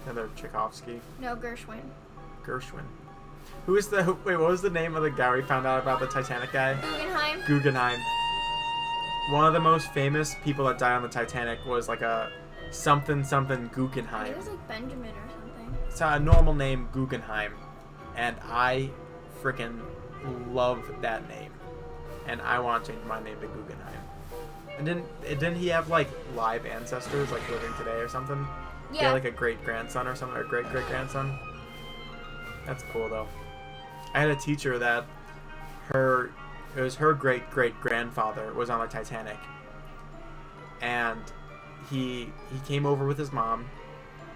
opinion. Another Tchaikovsky. No, Gershwin. Wait, what was the name of the guy we found out about, the Titanic guy? Guggenheim. One of the most famous people that died on the Titanic was like a something Guggenheim. It was like Benjamin or something. It's a normal name, Guggenheim. And I freaking love that name. And I want to change my name to Guggenheim. And didn't he have like live ancestors like living today or something? Yeah. He had like a great grandson or something, or great grandson. That's cool though. I had a teacher that her great grandfather was on the Titanic, and he came over with his mom,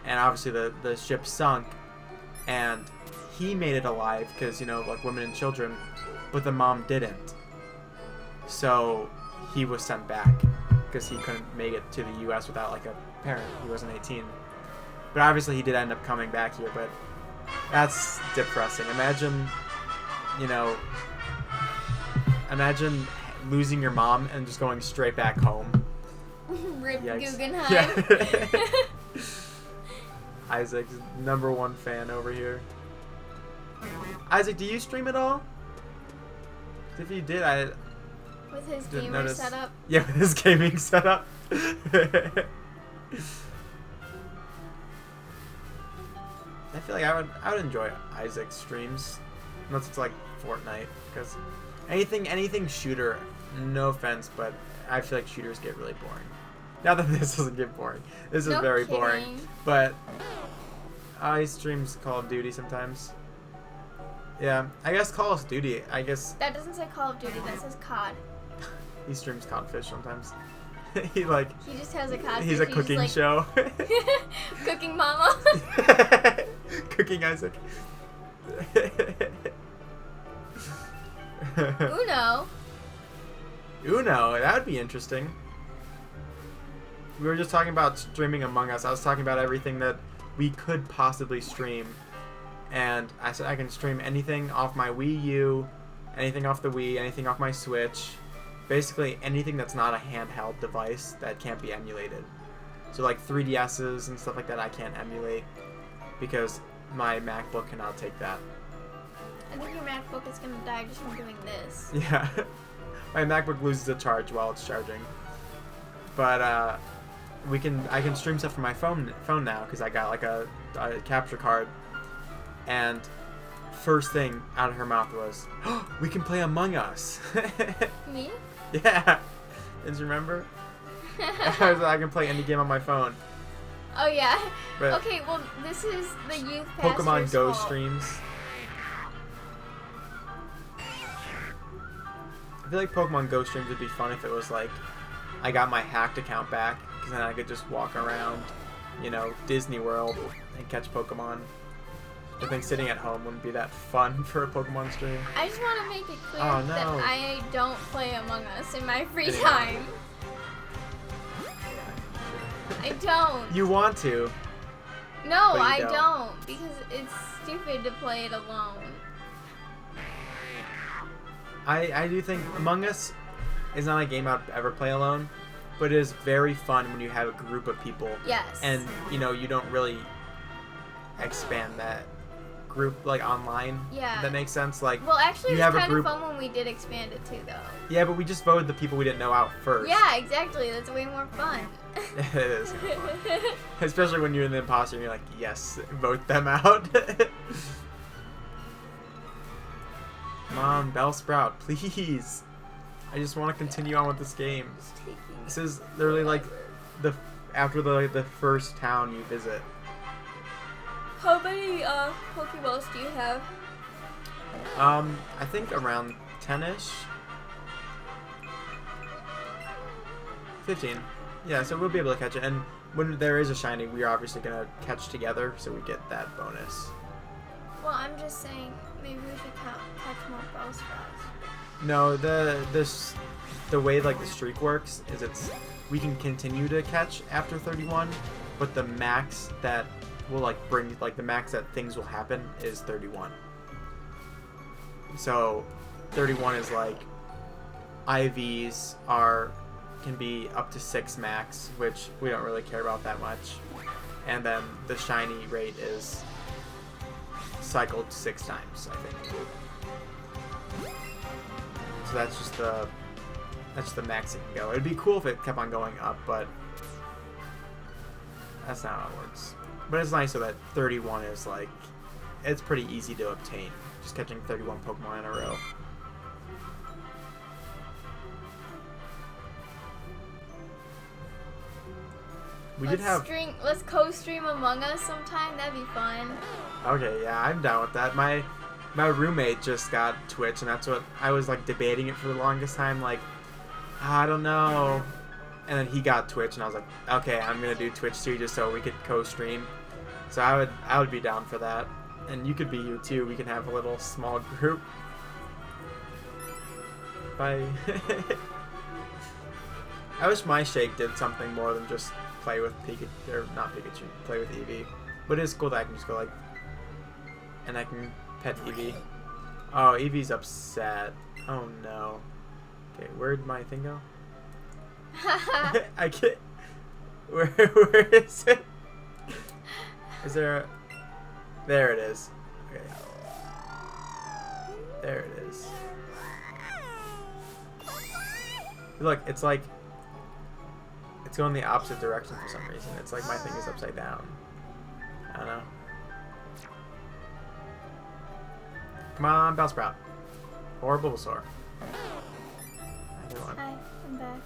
and obviously the ship sunk, and he made it alive because, you know, like women and children, but the mom didn't. So he was sent back because he couldn't make it to the U.S. without like a parent. He wasn't 18, but obviously he did end up coming back here. But that's depressing. Imagine losing your mom and just going straight back home. Rip Yikes. Guggenheim. Yeah. Isaac's #1 fan over here. Isaac, do you stream at all? If you did, I with his didn't gamer notice. setup. Yeah, with his gaming setup. I feel like I would enjoy Isaac's streams, unless it's like Fortnite, because anything shooter. No offense, but I feel like shooters get really boring. Not that this doesn't get boring. This is very boring. But he streams Call of Duty sometimes. Yeah, I guess Call of Duty. I guess That doesn't say Call of Duty. That says COD. he streams codfish sometimes. He just has a codfish. He's a cooking show. Cooking mama. Cooking Isaac. Uno. Uno, that would be interesting. We were just talking about streaming Among Us. I was talking about everything that we could possibly stream. And I said I can stream anything off my Wii U, anything off the Wii, anything off my Switch. Basically anything that's not a handheld device that can't be emulated. So like 3DSs and stuff like that I can't emulate because my MacBook cannot take that. I think your MacBook is gonna die just from doing this. Yeah. My MacBook loses a charge while it's charging. But I can stream stuff from my phone now because I got like a capture card. And first thing out of her mouth was, oh, we can play Among Us. Me? Yeah. Did you remember? I can play any game on my phone. Oh yeah. But okay, well this is the youth pastor's Pokemon Go fault. streams. I feel like Pokemon Go streams would be fun if it was like I got my hacked account back because then I could just walk around, Disney World and catch Pokemon. I think sitting at home wouldn't be that fun for a Pokemon stream. I just want to make it clear Oh, no. that I don't play Among Us in my free Yeah. time. I don't. You want to. No, But you I don't. don't because it's stupid to play it alone. I do think Among Us is not a game I'd ever play alone, but it is very fun when you have a group of people. Yes. And, you don't really expand that group, like, online. Yeah. If that makes sense? Like, Well, actually, you it have was a kind of group- fun when we did expand it too, though. yeah, but we just voted the people we didn't know out first. Yeah, exactly. That's way more fun. It is. Especially when you're in the imposter and you're like, yes, vote them out. Come on, Bellsprout, please. I just want to continue on with this game. This is literally like after the first town you visit. How many Pokeballs do you have? I think around 10-ish. 15. Yeah, so we'll be able to catch it. And when there is a shiny, we are obviously going to catch together, so we get that bonus. Well, I'm just saying, maybe we should catch more Bellsprouts. No, the way like the streak works is we can continue to catch after 31, but the max that will the max that things will happen is 31. So 31 is like IVs can be up to 6 max, which we don't really care about that much. And then the shiny rate is cycled 6 times, I think. So that's just the max it can go. It'd be cool if it kept on going up, but that's not how it works. But it's nice so that 31 is like, it's pretty easy to obtain. Just catching 31 Pokemon in a row. Let's co-stream Among Us sometime. That'd be fun. Okay, yeah, I'm down with that. My roommate just got Twitch, and that's what I was like debating it for the longest time. Like, I don't know. And then he got Twitch, and I was like, okay, I'm gonna do Twitch too, just so we could co-stream. So I would be down for that, and you could be you too. We can have a little small group. Bye. I wish my Shake did something more than just play with Pikachu, or not Pikachu, play with Eevee. But it's cool that I can just go like, and I can pet Eevee. Oh, Eevee's upset. Oh no. Okay, where'd my thing go? I can't. Where is it? Is there a... There it is. Okay. There it is. Look, it's like... It's going the opposite direction for some reason. It's like my thing is upside down. I don't know. Come on, Bellsprout. Or Bulbasaur. Either one. Hi, I'm back.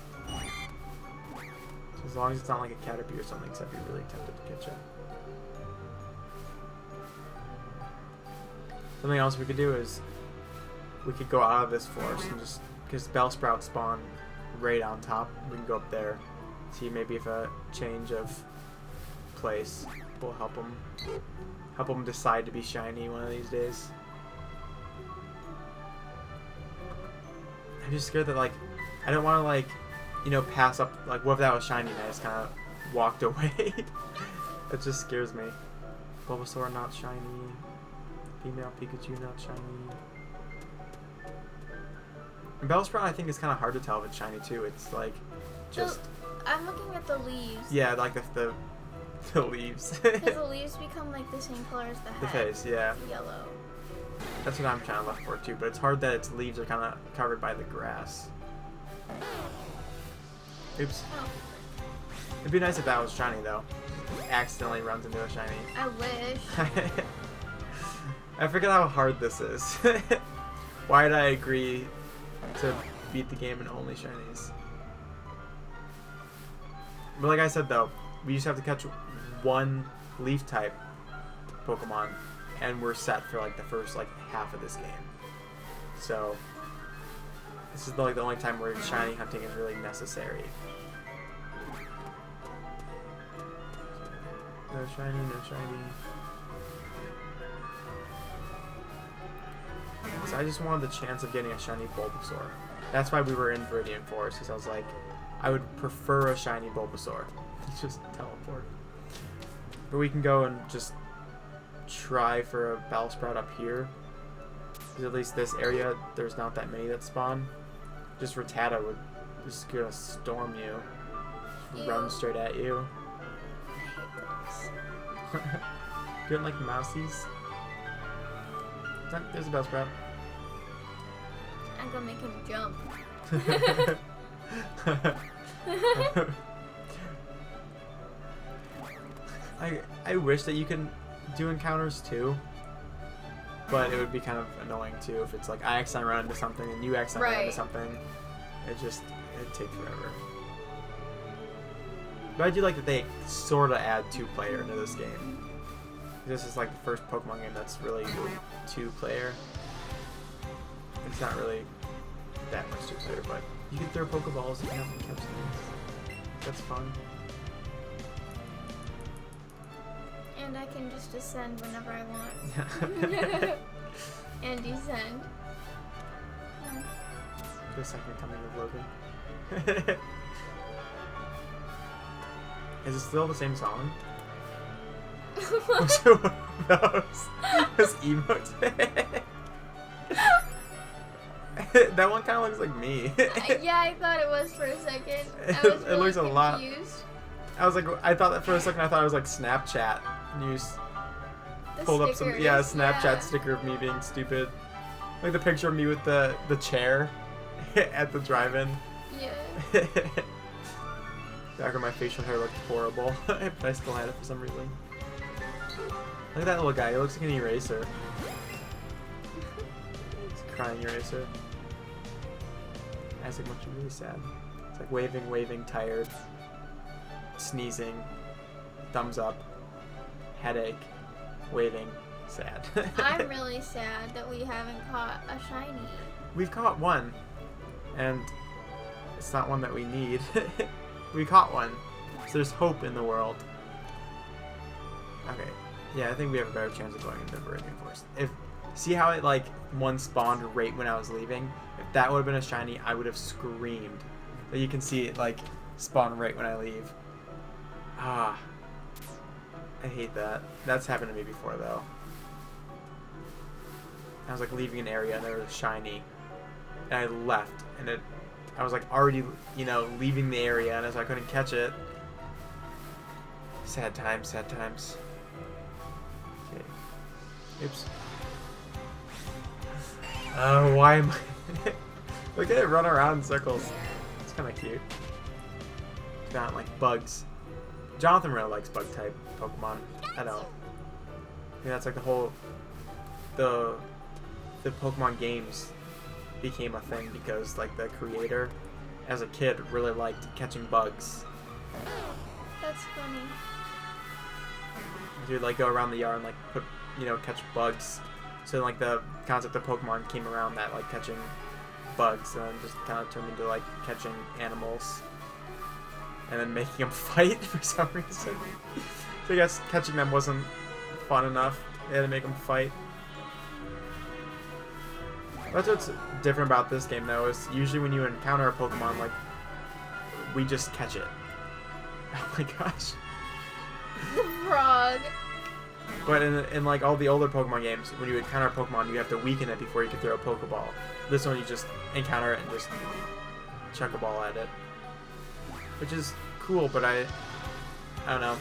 As long as it's not like a Caterpie or something, because I'd be really tempted to catch it. Something else we could do is we could go out of this forest and just, because Bellsprout spawn right on top, we can go up there, see maybe if a change of place will help them decide to be shiny one of these days. I'm just scared that, like, I don't want to, like, you know, pass up, like, what if that was shiny and I just kind of walked away? It just scares me. Bulbasaur not shiny. Female Pikachu not shiny. And Bellsprout, I think, is kind of hard to tell if it's shiny, too. It's, like, just... I'm looking at the leaves. Yeah, like the leaves. Because the leaves become, like, the same color as the head. The face, yeah. Yellow. That's what I'm trying to look for, too. But it's hard that its leaves are kind of covered by the grass. Oops. Oh. It'd be nice if that was shiny, though. Accidentally runs into a shiny. I wish. I forget how hard this is. Why did I agree to beat the game in only shinies? But like I said, though, we just have to catch one leaf type Pokemon, and we're set for like the first like half of this game. So this is like the only time where shiny hunting is really necessary. No shiny, no shiny. So I just wanted the chance of getting a shiny Bulbasaur. That's why we were in Viridian Forest, because I was like, I would prefer a shiny Bulbasaur. Just teleport. But we can go and just try for a Bellsprout up here. Because at least this area, there's not that many that spawn. Just Rattata would just gonna storm you. Just run straight at you. You don't like mousies? There's a Bellsprout. I'm gonna make him jump. I wish that you can do encounters too, but it would be kind of annoying too if it's like I accidentally run into something and you accidentally run into something. It'd take forever. But I do like that they sort of add two-player into this game. This is like the first Pokemon game that's really two-player. It's not really that much two-player, but you can throw Pokeballs and have them catch things. That's fun. And I can just ascend whenever I want. And descend. The second coming of Logan. Is it still the same song? Those emotes. That one kind of looks like me. Yeah, I thought it was for a second. I was It really looks a lot. confused. I was like, I thought that for a second. I thought it was like Snapchat. And you pulled up some Snapchat sticker of me being stupid, like the picture of me with the chair at the drive-in. Yeah. Back when my facial hair looked horrible, but I still had it for some reason. Look at that little guy. He looks like an eraser. It's a crying eraser. Isaac looks really sad. It's like waving, tired, sneezing, thumbs up, headache, waving, sad. I'm really sad that we haven't caught a shiny. We've caught one, and it's not one that we need. We caught one, so there's hope in the world. Okay, yeah, I think we have a better chance of going into Viridian Forest. See how it like one spawned right when I was leaving? If that would have been a shiny, I would have screamed. But you can see it like spawn right when I leave. Ah, I hate that. That's happened to me before though. I was like leaving an area and there was a shiny, and I left, and I was like already, you know, leaving the area, and as I couldn't catch it. Sad times, sad times. Okay. Oops. Why am I... Look at it run around in circles. It's kind of cute. It's not like bugs. Jonathan really likes bug type Pokemon. I don't. Yeah, that's like the whole... The Pokemon games became a thing because like the creator as a kid really liked catching bugs. That's funny. He would like go around the yard and like catch bugs So like the concept of Pokemon came around that like catching bugs and then just kind of turned into like catching animals and then making them fight for some reason. So I guess catching them wasn't fun enough. They had to make them fight. That's what's different about this game though, is usually when you encounter a Pokemon, like, we just catch it. Oh my gosh. The frog. But in like all the older Pokemon games, when you encounter a Pokemon, you have to weaken it before you can throw a Pokeball. This one, you just encounter it and just chuck a ball at it. Which is cool, but I don't know.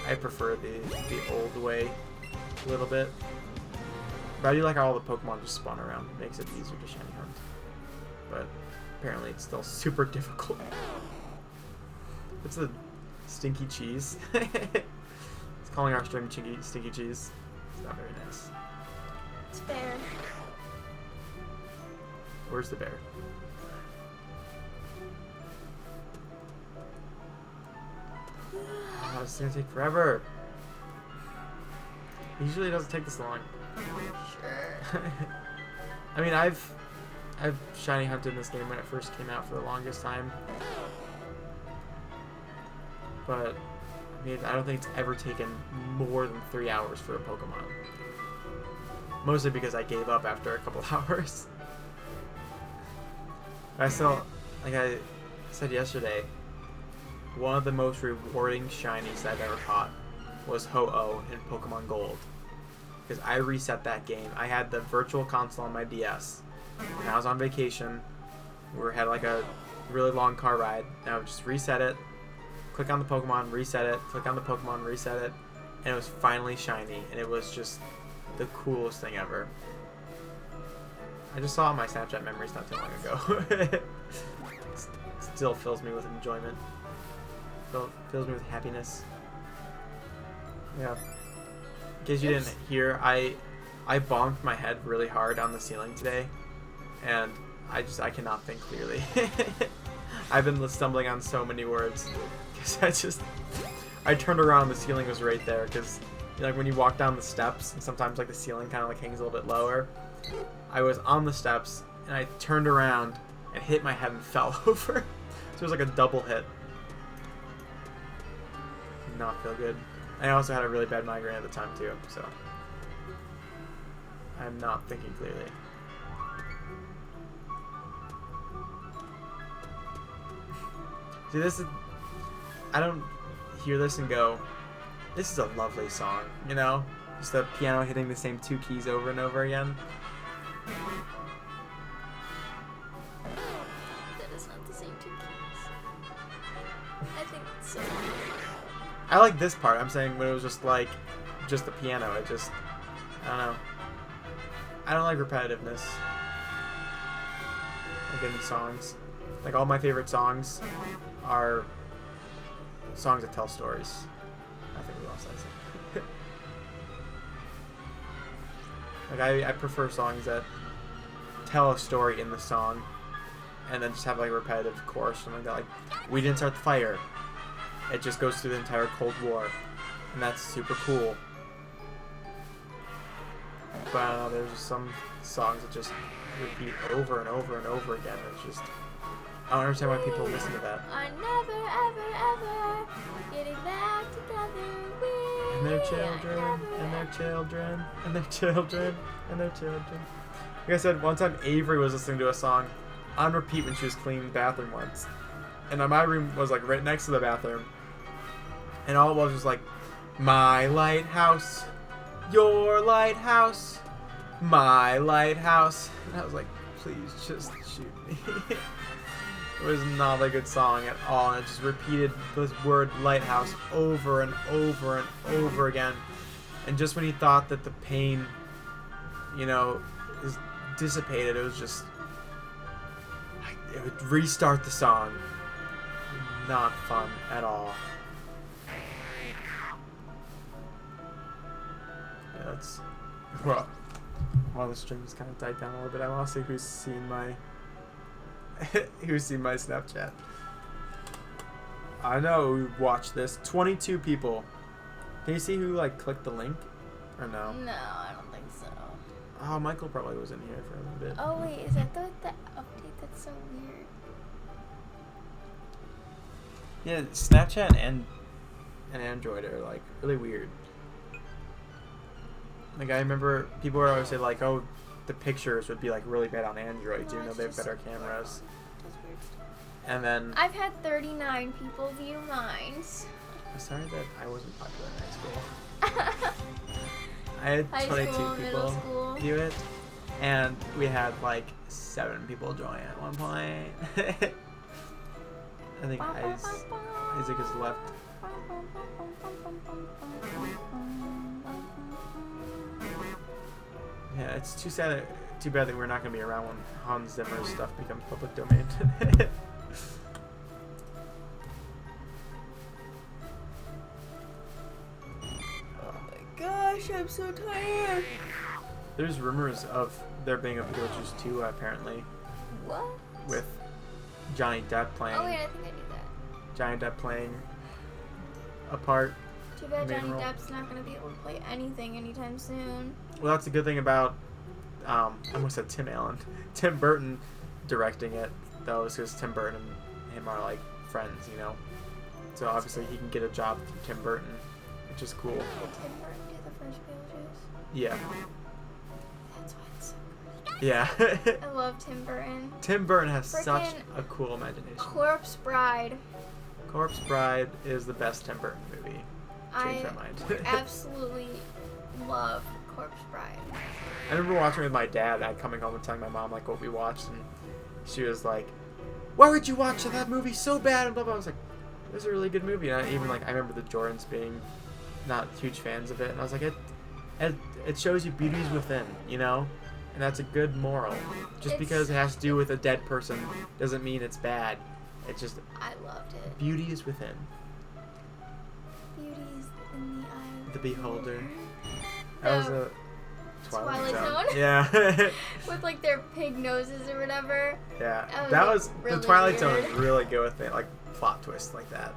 I prefer the old way a little bit. But I do like how all the Pokemon just spawn around. It makes it easier to shiny hunt. But apparently it's still super difficult. It's a stinky cheese. It's calling our stream stinky cheese. It's not very nice. It's fair. Where's the bear? Oh, it's gonna take forever. Usually it doesn't take this long. Sure. I mean, I've shiny hunted this game when it first came out for the longest time. But I mean, I don't think it's ever taken more than 3 hours for a Pokemon. Mostly because I gave up after a couple hours. I still, like I said yesterday, one of the most rewarding shinies I've ever caught was Ho-Oh in Pokemon Gold. Because I reset that game. I had the virtual console on my DS. And I was on vacation. We had like a really long car ride. And I would just reset it, click on the Pokemon, reset it, click on the Pokemon, reset it. And it was finally shiny. And it was just the coolest thing ever. I just saw it on my Snapchat memories not too long ago. Still fills me with enjoyment. Fills me with happiness. Yeah. In case you didn't hear, I bonked my head really hard on the ceiling today, and I cannot think clearly. I've been stumbling on so many words because I turned around, the ceiling was right there, because like when you walk down the steps and sometimes like the ceiling kind of like hangs a little bit lower. I was on the steps and I turned around and hit my head and fell over. So it was like a double hit. Did not feel good. I also had a really bad migraine at the time too, so I'm not thinking clearly. See, this is, I don't hear this and go, this is a lovely song, you know? Just the piano hitting the same 2 keys over and over again. That is not the same 2 keys. I think it's so. I like this part. I'm saying when it was just like, just the piano. I don't know. I don't like repetitiveness. Like in songs. Like all my favorite songs are songs that tell stories. I think we all said so. Like I prefer songs that tell a story in the song and then just have like a repetitive chorus, something like that. Like, we didn't start the fire. It just goes through the entire Cold War, and that's super cool. But I don't know, there's just some songs that just repeat over and over and over again. It's just, I don't understand why people listen to that. Are never, ever, ever getting back together with And their children, and their children, and their children, and their children. Like I said, one time Avery was listening to a song on repeat when she was cleaning the bathroom once. And my room was like right next to the bathroom. And all it was like, my lighthouse, your lighthouse, my lighthouse. And I was like, please just shoot me. It was not a good song at all. And it just repeated the word lighthouse over and over and over again. And just when you thought that the pain, you know, is dissipated, it was just, it would restart the song. Not fun at all. Yeah, that's, well, while the stream just kind of died down a little bit, I want to see who's seen my Snapchat. I know who watched this. 22 people. Can you see who like clicked the link or no? No, I don't think so. Oh, Michael probably was in here for a little bit. Oh wait, is that the update? That's so weird. Yeah, Snapchat and Android are like really weird. Like I remember people would always say like, oh, the pictures would be like really bad on Android, even though they have better cameras. And then I've had 39 people view mine. I'm sorry that I wasn't popular in high school. I had High 22 school, middle people school. view it, and we had like 7 people join at one point. I think Isaac is left. Yeah, it's too sad. Too bad that we're not going to be around when Hans Zimmer's stuff becomes public domain. Oh my gosh, I'm so tired. There's rumors of there being a Beetlejuice 2 apparently. What? With Johnny Depp playing. Oh wait, I think I knew that. Johnny Depp playing a part. Too bad main Johnny role. Depp's not gonna be able to play anything anytime soon. Well, that's a good thing about. I almost said Tim Allen. Tim Burton directing it, though, is because Tim Burton and him are like friends, you know. So obviously he can get a job through Tim Burton, which is cool. Did Tim Burton do the first Beetlejuice? Yeah. That's why it's so good. Yeah. I love Tim Burton. Tim Burton has such Frickin' a cool imagination. Corpse Bride. Corpse Bride is the best Tim Burton movie. Changed I my mind. absolutely love Corpse Bride. I remember watching it with my dad, and coming home and telling my mom like what we watched, and she was like, "Why would you watch that movie so bad?" And blah blah. I was like, "It was a really good movie." And I remember the Jordans being not huge fans of it, and I was like, "It shows you beauty's within, you know, and that's a good moral. Just because it has to do with a dead person doesn't mean it's bad. It's just I loved it. beauty is within Beauty's in the eye of the beholder." The That was a Twilight Zone. Zone? Yeah. with like their pig noses or whatever. Yeah, That was, that like, was really the Twilight Zone weird. is really good with it, like plot twists like that.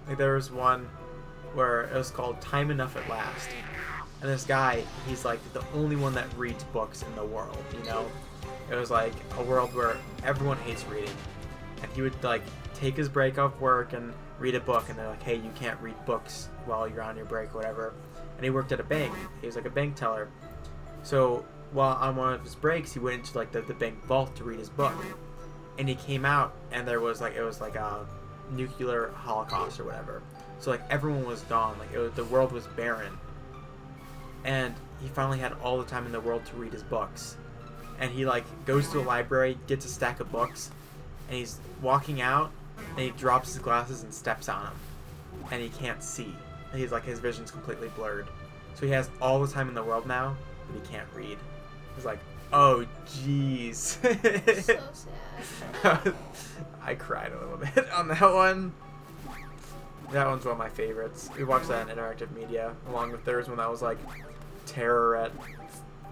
Like there was one where it was called Time Enough at Last, and this guy, he's like the only one that reads books in the world. You know, it was like a world where everyone hates reading, and he would like take his break off work and read a book, and they're like, "Hey, you can't read books while you're on your break, or whatever." And he worked at a bank. He was like a bank teller. So while on one of his breaks, he went into like the bank vault to read his book, and he came out, and it was like a nuclear holocaust or whatever. So like everyone was gone, like the world was barren, and he finally had all the time in the world to read his books. And he like goes to a library, gets a stack of books, and he's walking out, and he drops his glasses and steps on them, and he can't see. And he's like his vision's completely blurred. So he has all the time in the world now, but he can't read. He's like, oh jeez. So sad. I cried a little bit on that one. That one's one of my favorites. We watched that in interactive media, along with theirs one that was like terror at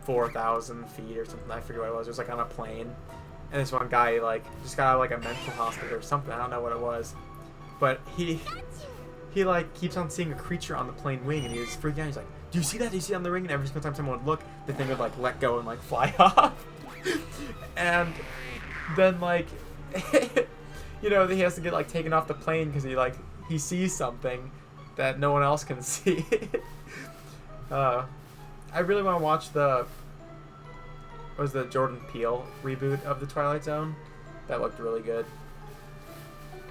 4,000 feet or something. I forget what it was. It was like on a plane, and this one guy like just got out of like a mental hospital or something. I don't know what it was, but he like keeps on seeing a creature on the plane wing, and he was freaking out. He's like, "Do you see that? Do you see it on the ring?" And every single time someone would look, the thing would like let go and like fly off. And then like, you know, he has to get like taken off the plane because he sees something that no one else can see. I really want to watch the Jordan Peele reboot of the Twilight Zone. That looked really good.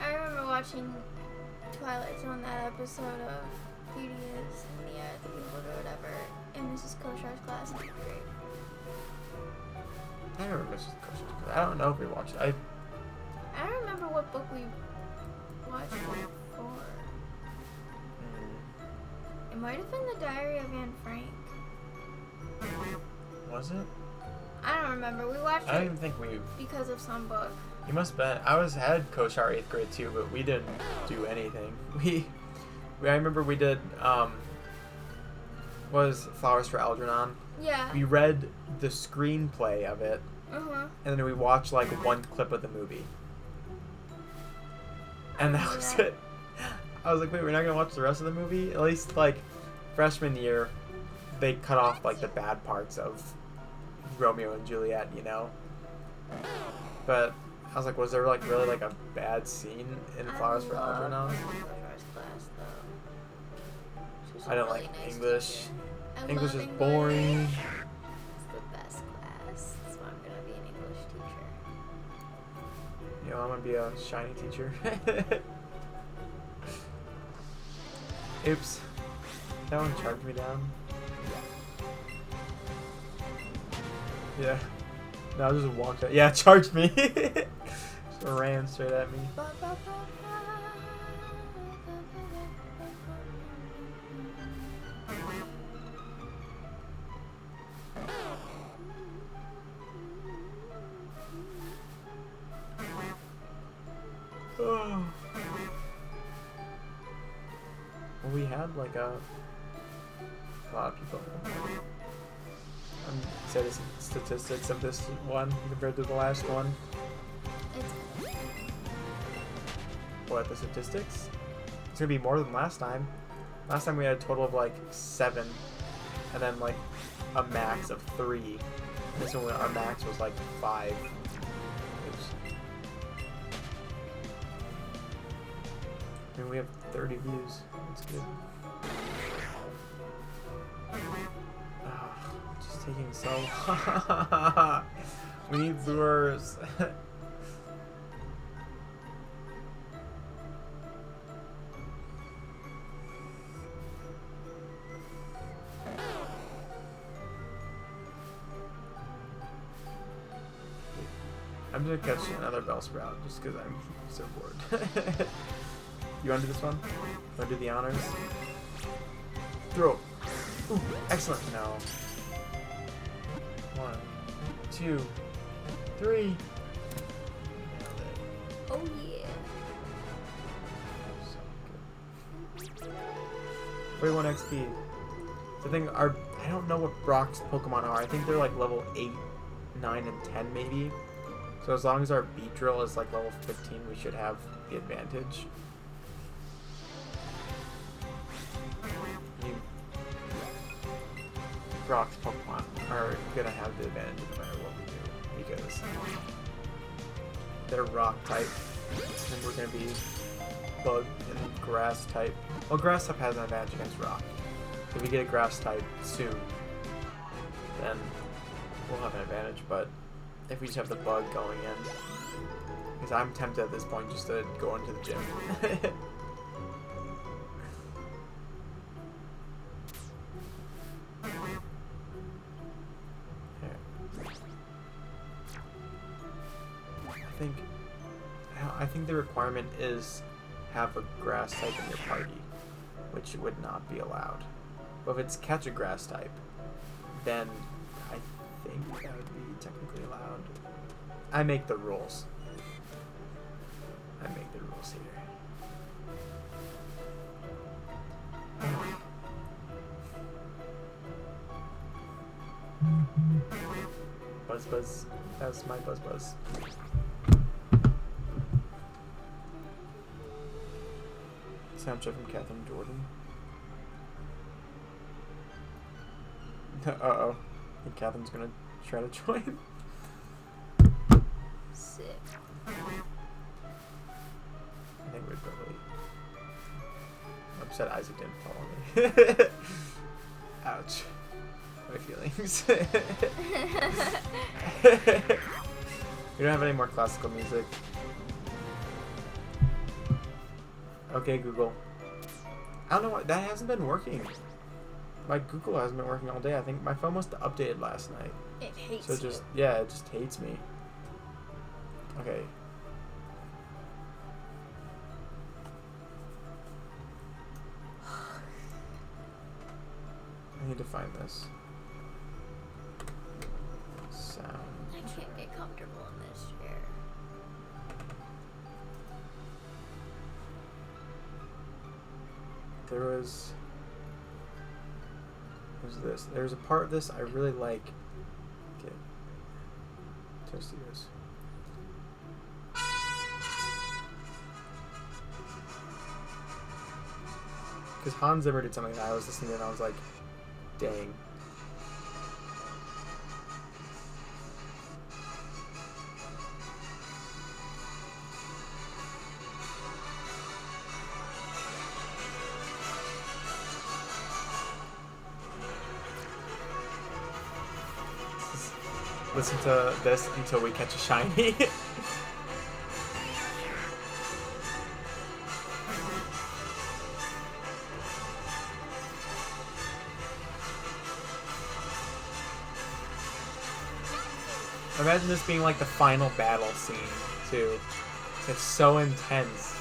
I remember watching Twilight Zone, that episode of Beauty is in the Eye of the Beholder or whatever, in Mrs. Koshar's class in 8th grade. I remember Mrs. Koshar's. I don't know if we watched it. I don't remember what book we watched it for. It might have been The Diary of Anne Frank. Was it? I don't remember. We watched I don't it even think we. because of some book. You must have been. I had Koshar 8th grade too, but we didn't do anything. I remember we did. Was Flowers for Algernon. Yeah. We read the screenplay of it, Uh-huh. and then we watched like one clip of the movie, and that was it. I was like, wait, we're not gonna watch the rest of the movie? At least like freshman year, they cut off like the bad parts of Romeo and Juliet, you know. But I was like, was there like really like a bad scene in Flowers for Algernon? I don't like English. English is boring. It's the best class. That's why I'm gonna be an English teacher. You know, I'm gonna be a shiny teacher. Oops. That one charged me down. Yeah. No, I just walked out. Yeah, it charged me. Just ran straight at me. Oh. Well, we had like a lot of people. Say the statistics of this one compared to the last one. What, the statistics? It's gonna be more than last time. Last time we had a total of like 7, and then like a max of 3. This one, our max was like 5. Oops. I mean, we have 30 views. That's good. Just taking so long. We need lures. I'm gonna catch another Bellsprout just because I'm so bored. You wanna do this one? Wanna do the honors? Throw. Ooh, excellent. No. 1, 2, 3. Nailed it. Oh yeah. So good. 41 XP. So I think I don't know what Brock's Pokemon are. I think they're like level 8, 9, and 10 maybe. So as long as our beat drill is like level 15, we should have the advantage. Brock's Pokemon are gonna have the advantage no matter what we do because they're rock type and we're gonna be bug and grass type. Well, grass type has an advantage against rock. If we get a grass type soon, then we'll have an advantage, but if we just have the bug going in, because I'm tempted at this point just to go into the gym. I think the requirement is have a grass type in your party, which would not be allowed. But if it's catch a grass type, then I think that would be technically allowed. I make the rules. I make the rules here. Buzz Buzz. That's my Buzz Buzz. Snapchat from Catherine Jordan. Uh-oh. I think Catherine's gonna try to join. Sick. I think we'd probably... I'm upset Isaac didn't follow me. Ouch. My feelings. We don't have any more classical music. Okay, Google. I don't know what, that hasn't been working. My Google hasn't been working all day. I think my phone must have updated last night. It hates so it just, you. yeah, it just hates me. Okay. I need to find this. Sound. I can't get comfortable in this chair. There's a part of this I really like. Okay. Tostitos. Because Hans Zimmer did something that I was listening to and I was like, dang. listen to this until we catch a shiny. Imagine this being like the final battle scene, too. It's so intense.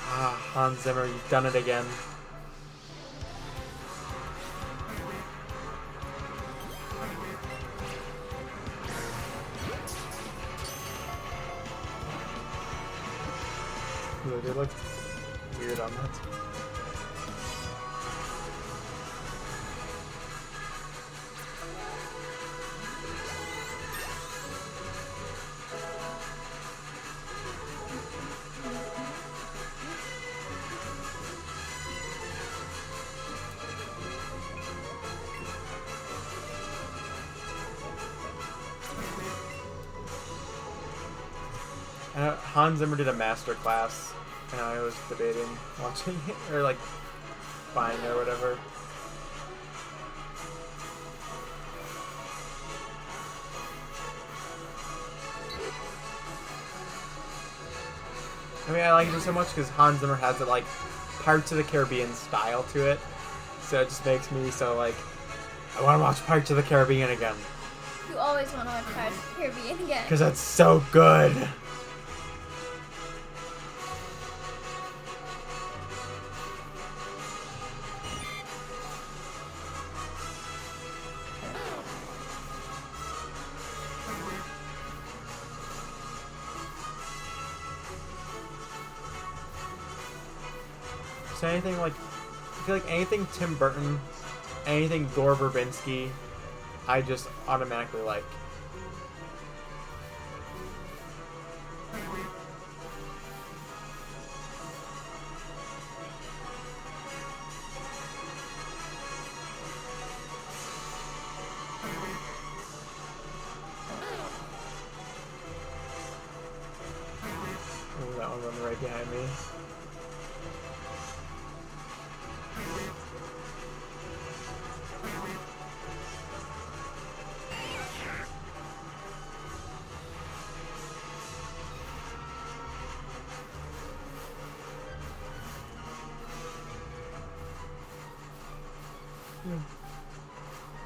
Ah, Hans Zimmer, you've done it again. Ooh, they look weird on that. Hans Zimmer did a master class, and I was debating watching it, or like buying it or whatever. I mean, I like it so much because Hans Zimmer has that like Pirates of the Caribbean style to it, so it just makes me so like I want to watch Pirates of the Caribbean again. You always want to watch Pirates of the Caribbean again. Because that's so good. So anything like, I feel like anything Tim Burton, anything Gore Verbinski, I just automatically like. Ooh, that one running right behind me.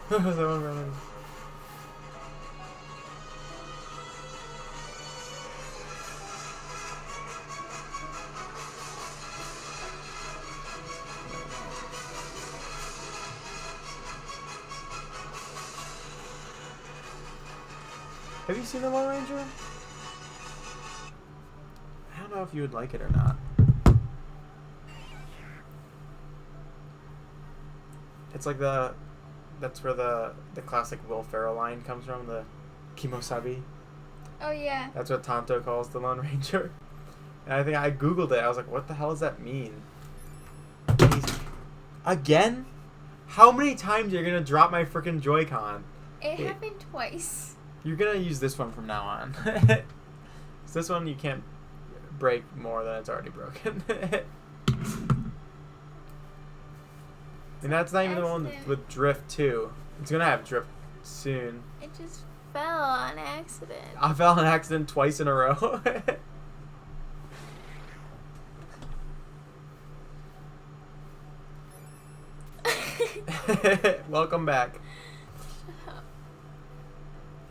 That one running. Have you seen the Lone Ranger? I don't know if you would like it or not. It's like that's where the classic Will Ferrell line comes from, the Kimosabi. Oh yeah. That's what Tonto calls the Lone Ranger. And I think I googled it. I was like, what the hell does that mean? Again? How many times are you gonna drop my freaking Joy-Con? It happened twice. You're gonna use this one from now on. So this one you can't break more than it's already broken. And that's not even the one with drift too. It's gonna have drift soon. It just fell on accident. I fell on accident twice in a row. Welcome back.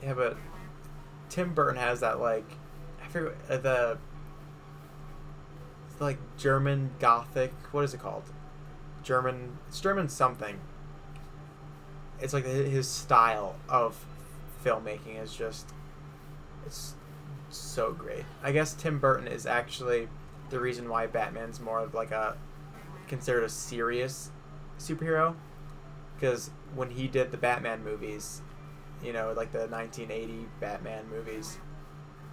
Yeah, but Tim Burton has that like I forget the like German Gothic. What is it called? It's German something. It's like his style of filmmaking is just, it's so great. I guess Tim Burton is actually the reason why Batman's more of like considered a serious superhero, because when he did the Batman movies, you know, like the 1980 Batman movies,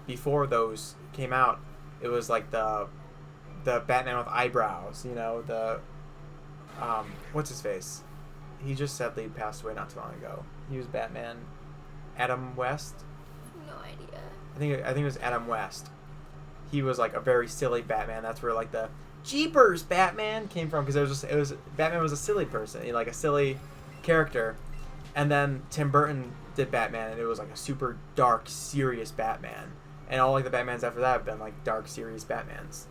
before those came out, it was like the Batman with eyebrows, you know, the what's his face? He just sadly passed away not too long ago. He was Batman. Adam West? No idea. I think it was Adam West. He was like a very silly Batman. That's where like the Jeepers Batman came from, because it was Batman was a silly person, like a silly character. And then Tim Burton did Batman, and it was like a super dark, serious Batman. And all like the Batmans after that have been like dark, serious Batmans.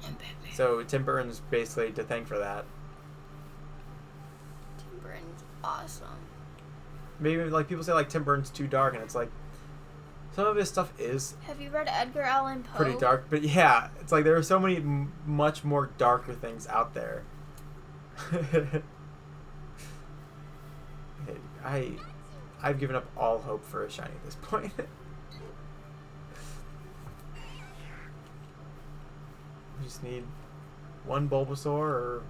And Batman. So Tim Burton's basically to thank for that. Tim Burton's awesome. Maybe like people say like Tim Burton's too dark, and it's like some of his stuff is Have you read Edgar Allan Poe? pretty dark, but yeah, it's like there are so many much more darker things out there. I've given up all hope for a shiny at this point. We just need one Bulbasaur or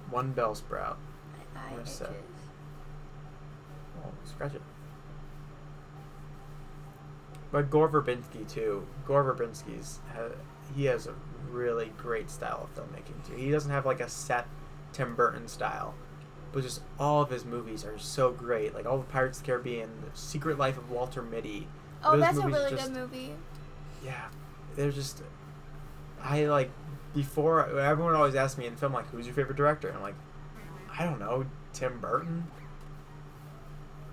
one Bellsprout. I Or itches. so. Oh, scratch it. But Gore Verbinski too. Gore Verbinski's he has a really great style of filmmaking too. He doesn't have like a set Tim Burton style, but just all of his movies are so great. Like all the Pirates of the Caribbean, The Secret Life of Walter Mitty. Oh, Those that's a movies really just- good movie. Yeah, they're just. I like before everyone always asks me in film like, who's your favorite director? And I'm like, I don't know, Tim Burton.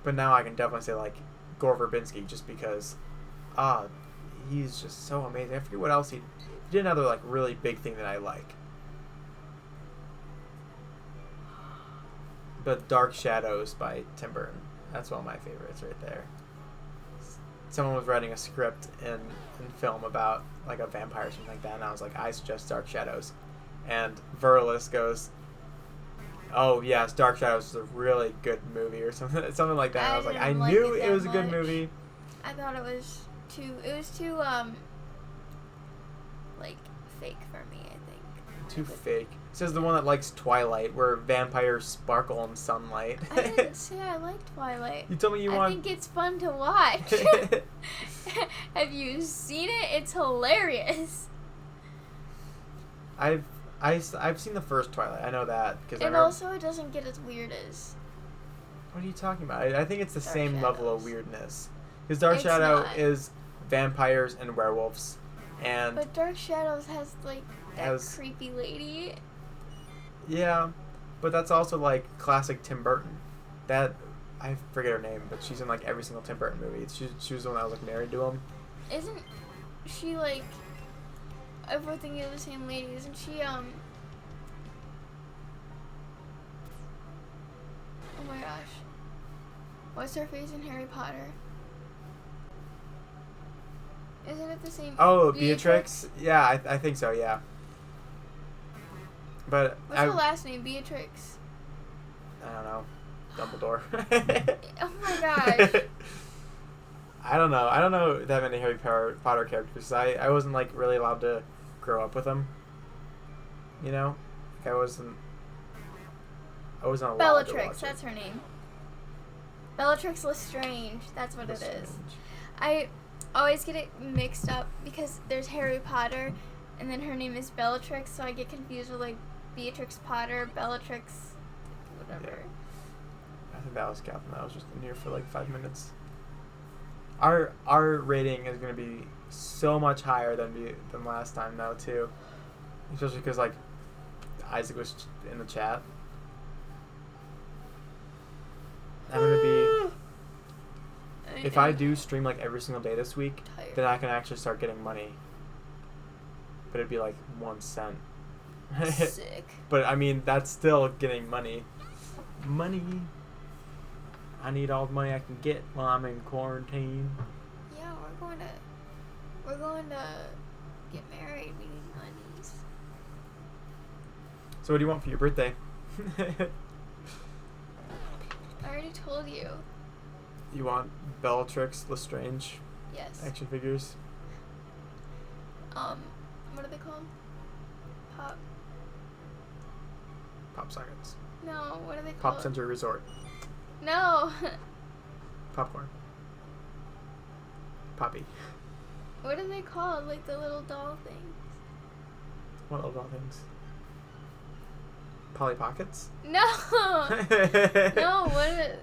But now I can definitely say like Gore Verbinski just because, he's just so amazing. I forget what else he did another like really big thing that I like. But Dark Shadows by Tim Burton. That's one of my favorites right there. Someone was writing a script in film about like a vampire or something like that, and I was like, I suggest Dark Shadows. And Verlis goes, oh yes, Dark Shadows is a really good movie or something like that. And I was like, I didn't like knew it it that was a good much. movie. I thought it was too like fake for me, I think. Too fake. Says the one that likes Twilight, where vampires sparkle in sunlight. I didn't say I like Twilight. You told me you I want. think it's fun to watch. Have you seen it? It's hilarious. I've seen the first Twilight. I know that because And also, it doesn't get as weird as. What are you talking about? I think it's the Dark same level of Shadows. weirdness. Because Dark It's Shadow not. is vampires and werewolves, and But Dark Shadows has like that Has- creepy lady. yeah, but that's also like classic Tim Burton. That I forget her name, but she's in like every single Tim Burton movie. She was the one that was like married to him. Isn't she like? If we're thinking of the same lady, isn't she Oh my gosh. What's her face in Harry Potter? Isn't it the same? Oh, Beatrix. Yeah, I think so. Yeah. But What's her last name? Beatrix. I don't know. Dumbledore. Oh my gosh. I don't know. I don't know that many Harry Potter characters because I wasn't like really allowed to grow up with them. You know, like I wasn't allowed to Bellatrix. watch That's it. her name. Bellatrix Lestrange. That's what it is. Lestrange. I always get it mixed up because there's Harry Potter, and then her name is Bellatrix, so I get confused with like Beatrix Potter, Bellatrix, whatever. I think that was Catherine. I was just in here for like 5 minutes. Our rating is going to be so much higher than last time now too, especially because like Isaac was in the chat. I'm gonna be. If I do stream like every single day this week, Tired. then I can actually start getting money. But it'd be like 1 cent. Sick. But I mean, that's still getting money. Money. I need all the money I can get while I'm in quarantine. Yeah, we're going to get married. We need monies. So what do you want for your birthday? I already told you. You want Bellatrix Lestrange Yes. action figures? What are they called? Pop sockets. No, what are they called? Pop Center Resort. No. Popcorn. Poppy. What are they called? Like the little doll things. What little things? Polly Pockets? No. No, what are...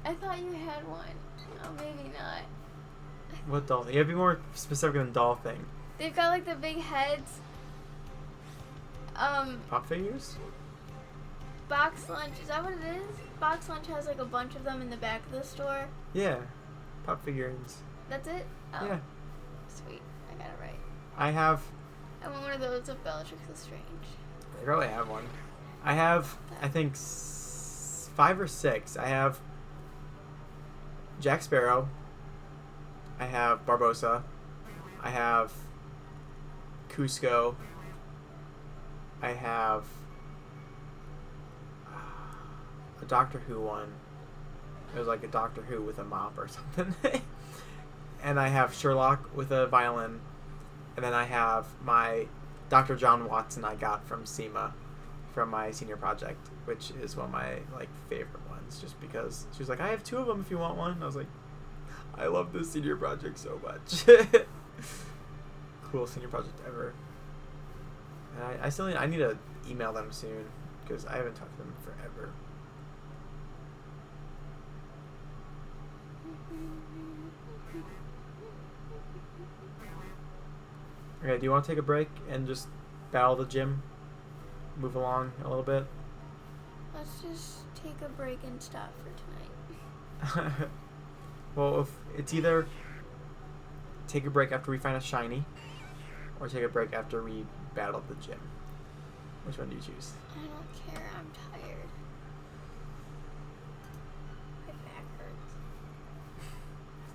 I thought you had one. Oh, maybe not. What doll thing? You have to be more specific than doll thing. They've got like the big heads. Pop figures? Box lunch, is that what it is? Box lunch has like a bunch of them in the back of the store. Yeah. Pop figurines. That's it? Oh. Yeah. Sweet. I got it right. I have... I want one of those of Bellatrix Lestrange. I probably have one. I have, I think, 5 or 6. I have Jack Sparrow. I have Barbossa. I have Cusco. I have a Doctor Who one. It was like a Doctor Who with a mop or something. And I have Sherlock with a violin. And then I have my Dr. John Watson I got from SEMA from my senior project, which is one of my like favorite ones, just because she was like, I have 2 of them if you want one. And I was like, I love this senior project so much. Coolest senior project ever. And I still need to email them soon because I haven't talked to them forever. Okay, do you want to take a break and just battle the gym? Move along a little bit? Let's just take a break and stop for tonight. Well, if it's either take a break after we find a shiny, or take a break after we battle the gym. Which one do you choose? I don't care. I'm tired. My back hurts.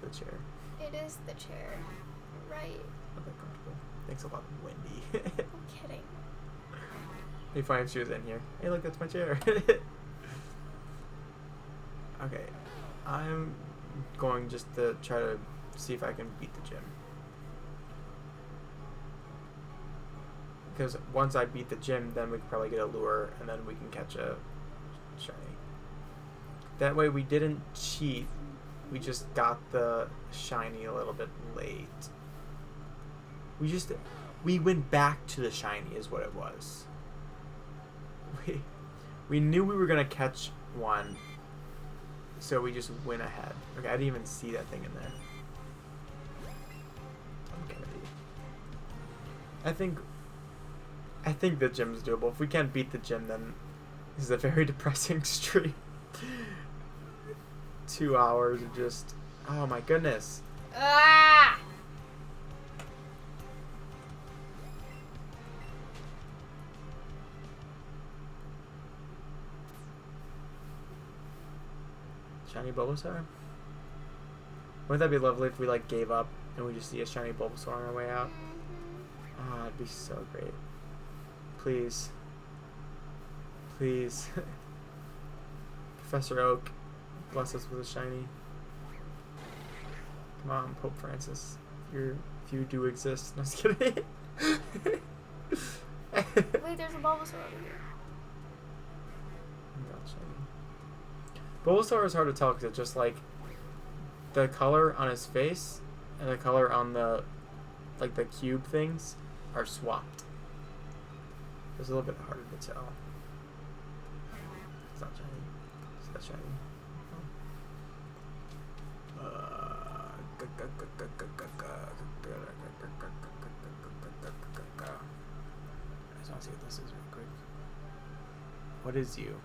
It's the chair. It is the chair. Right. Not that comfortable. Thanks a lot, Wendy. I'm kidding. Let me find if she was in here. Hey, look, that's my chair. Okay. I'm going just to try to see if I can beat the gym. Because once I beat the gym, then we can probably get a lure, and then we can catch a shiny. That way we didn't cheat. We just got the shiny a little bit late. We went back to the shiny is what it was. We knew we were going to catch one, so we just went ahead. Okay, I didn't even see that thing in there. Okay. I think the gym is doable. If we can't beat the gym, then this is a very depressing stream. 2 hours of just... Oh my goodness. Ah! Shiny Bulbasaur? Wouldn't that be lovely if we like gave up and we just see a shiny Bulbasaur on our way out? Ah, it'd be so great. Please. Please. Professor Oak, bless us with a shiny. Come on, Pope Francis. If you do exist. No, I'm just kidding. Wait, there's a Bulbasaur over here. Not shiny. Bulbasaur is hard to tell because it's just like the color on his face and the color on the like the cube things are swapped. It's a little bit harder to tell. It's not shiny. Is that shiny? I just want to see what this is real quick. What is you?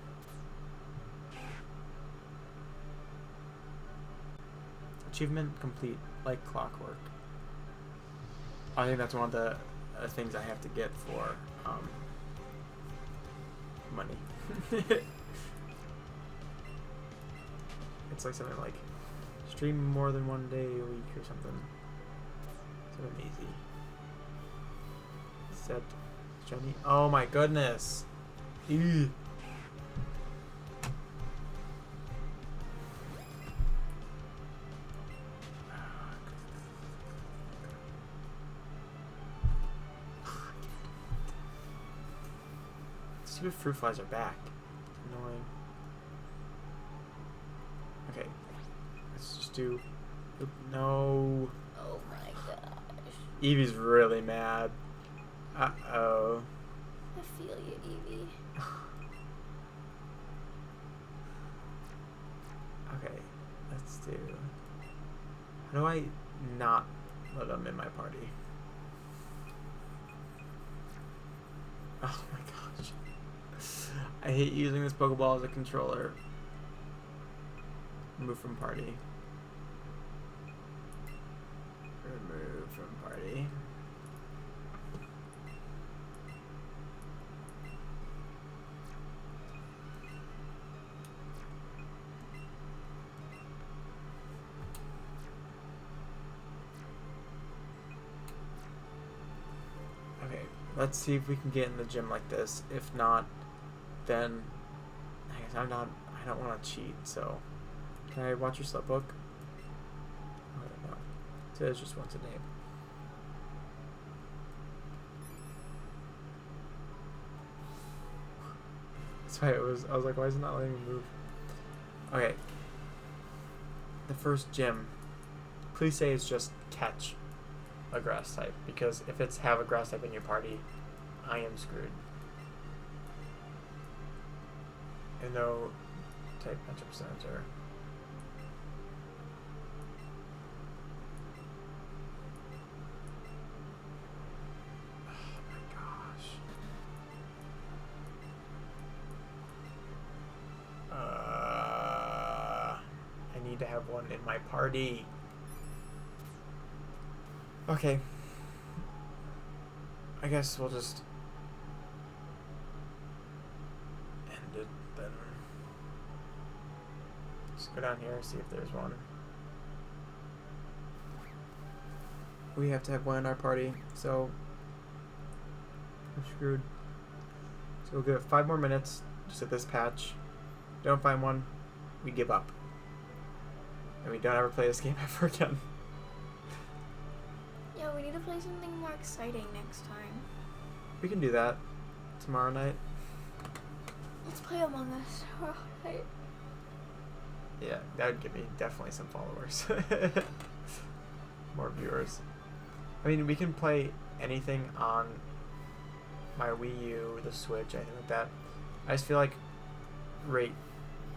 Achievement complete, like clockwork. I think that's one of the things I have to get for money. It's like something like stream more than 1 day a week or something. Something easy. Set shiny. Oh my goodness. Ew. Stupid fruit flies are back. Annoying. Okay. Let's just do... Oop, no. Oh my gosh. Eevee's really mad. Uh-oh. I feel you, Eevee. Okay. Let's do... How do I not let them in my party? Oh my gosh. I hate using this Pokeball as a controller. Remove from party. Remove from party. Okay, let's see if we can get in the gym like this. If not, then I guess I don't want to cheat, so can I watch your slip book? I don't know. It says just once a day. That's why I was like, why is it not letting me move? Okay. The first gym. Please say it's just catch a grass type, because if it's have a grass type in your party, I am screwed. And no type matchup percentage are. Oh my gosh. I need to have one in my party. Okay. I guess we'll just end it then. Just go down here and see if there's one. We have to have one in our party, so we're screwed. So we'll give it 5 more minutes just at this patch. Don't find one, we give up. And we don't ever play this game ever again. Yeah, we need to play something more exciting next time. We can do that tomorrow night. Let's play Among Us tomorrow night. Yeah, that would give me definitely some followers. More viewers. I mean, we can play anything on my Wii U, the Switch, anything like that. I just feel like right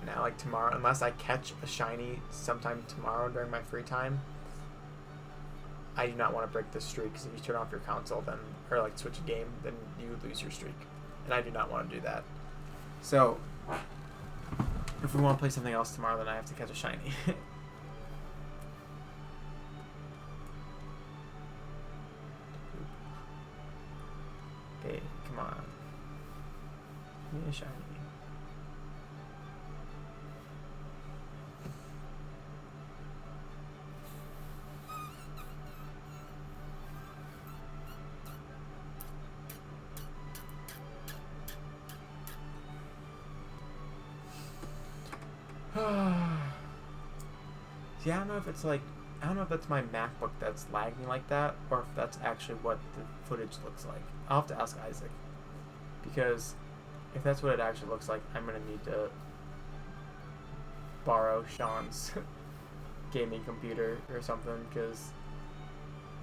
now, like tomorrow, unless I catch a shiny sometime tomorrow during my free time, I do not want to break this streak, because if you turn off your console, then, or like switch a game, then you lose your streak. And I do not want to do that. So, if we want to play something else tomorrow, then I have to catch a shiny. Okay, come on. Give me a shiny. See, I don't know if it's like, I don't know if that's my MacBook that's lagging like that, or if that's actually what the footage looks like. I'll have to ask Isaac, because if that's what it actually looks like, I'm gonna need to borrow Sean's gaming computer or something, because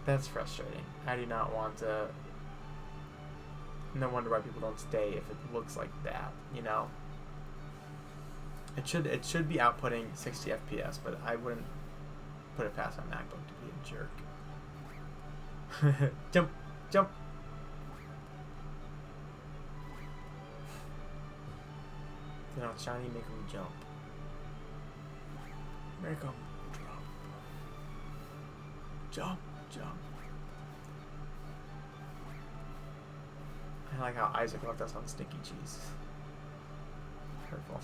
that's frustrating. I do not want to. No wonder why people don't stay if it looks like that, you know. It should be outputting 60 FPS, but I wouldn't put it past my MacBook to be a jerk. Jump, jump. You know, shiny, make him jump. Make him jump. Jump, jump. I like how Isaac left us on sticky cheese. Hurtful.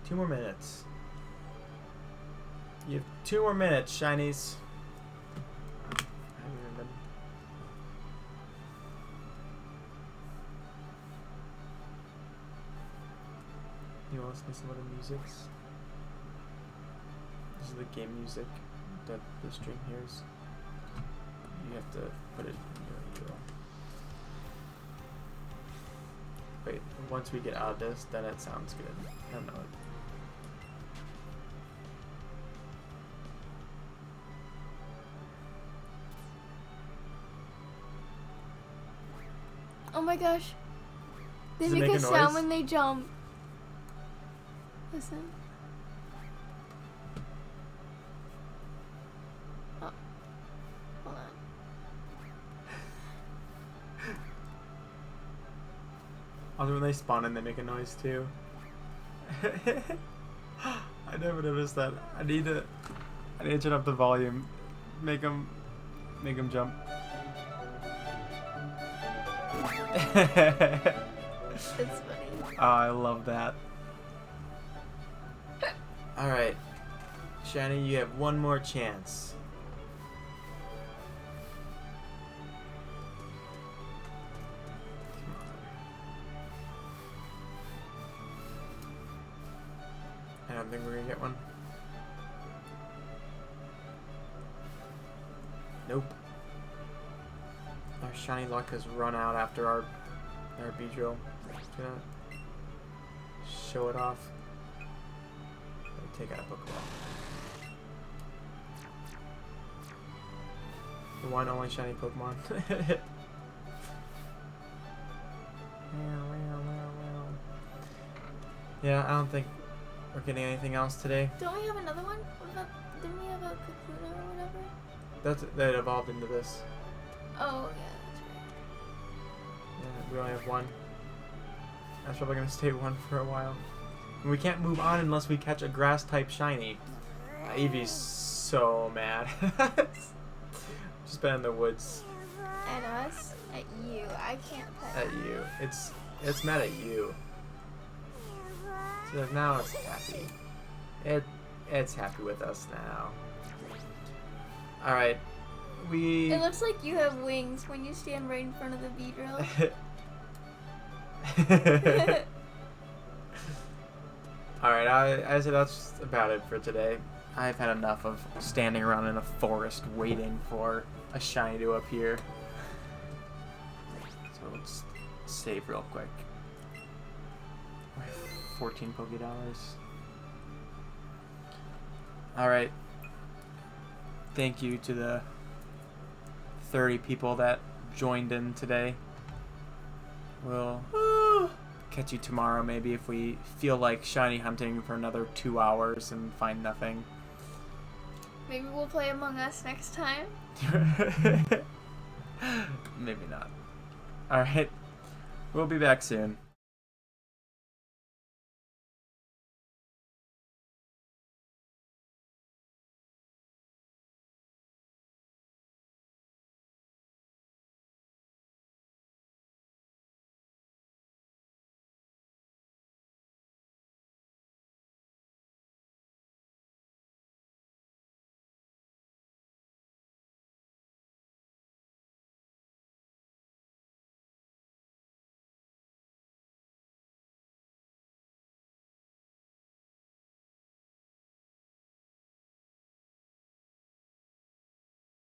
Two more minutes. You have 2 more minutes, shinies. You want to listen to some other musics? This is the game music that the stream hears. You have to put it in your URL. Wait, once we get out of this, then it sounds good. I don't know. my gosh. They Does it make make a a sound noise? when they jump. Listen. Oh. Hold on. Also, when they spawn in, they make a noise too. I never noticed that. I need to turn up the volume. Make them jump. It's funny. Oh, I love that. Alright. Shiny, you have one more chance. Come on. I don't think we're gonna get one. Nope. Our shiny luck has run out after our Beedrill. Gonna show it off. Take out a Pokeball. The one only shiny Pokemon. Yeah, I don't think we're getting anything else today. Don't we have another one? What about, didn't we have a Kakuna or whatever? That evolved into this. Oh, yeah, that's right. Yeah, we only have one. That's probably gonna stay one for a while. And we can't move on unless we catch a grass type shiny. Eevee's so mad. Just been in the woods. At us? At you. I can't pet At you. It's mad at you. So now it's happy. It's happy with us now. Alright. It looks like you have wings when you stand right in front of the Beedrill. Alright, I said that's about it for today. I've had enough of standing around in a forest waiting for a shiny to appear. So let's save real quick. 14 Pokédollars. Alright. Thank you to the 30 people that joined in today. We'll catch you tomorrow maybe if we feel like shiny hunting for another 2 hours and find nothing. Maybe we'll play Among Us next time. Maybe not. Alright. We'll be back soon.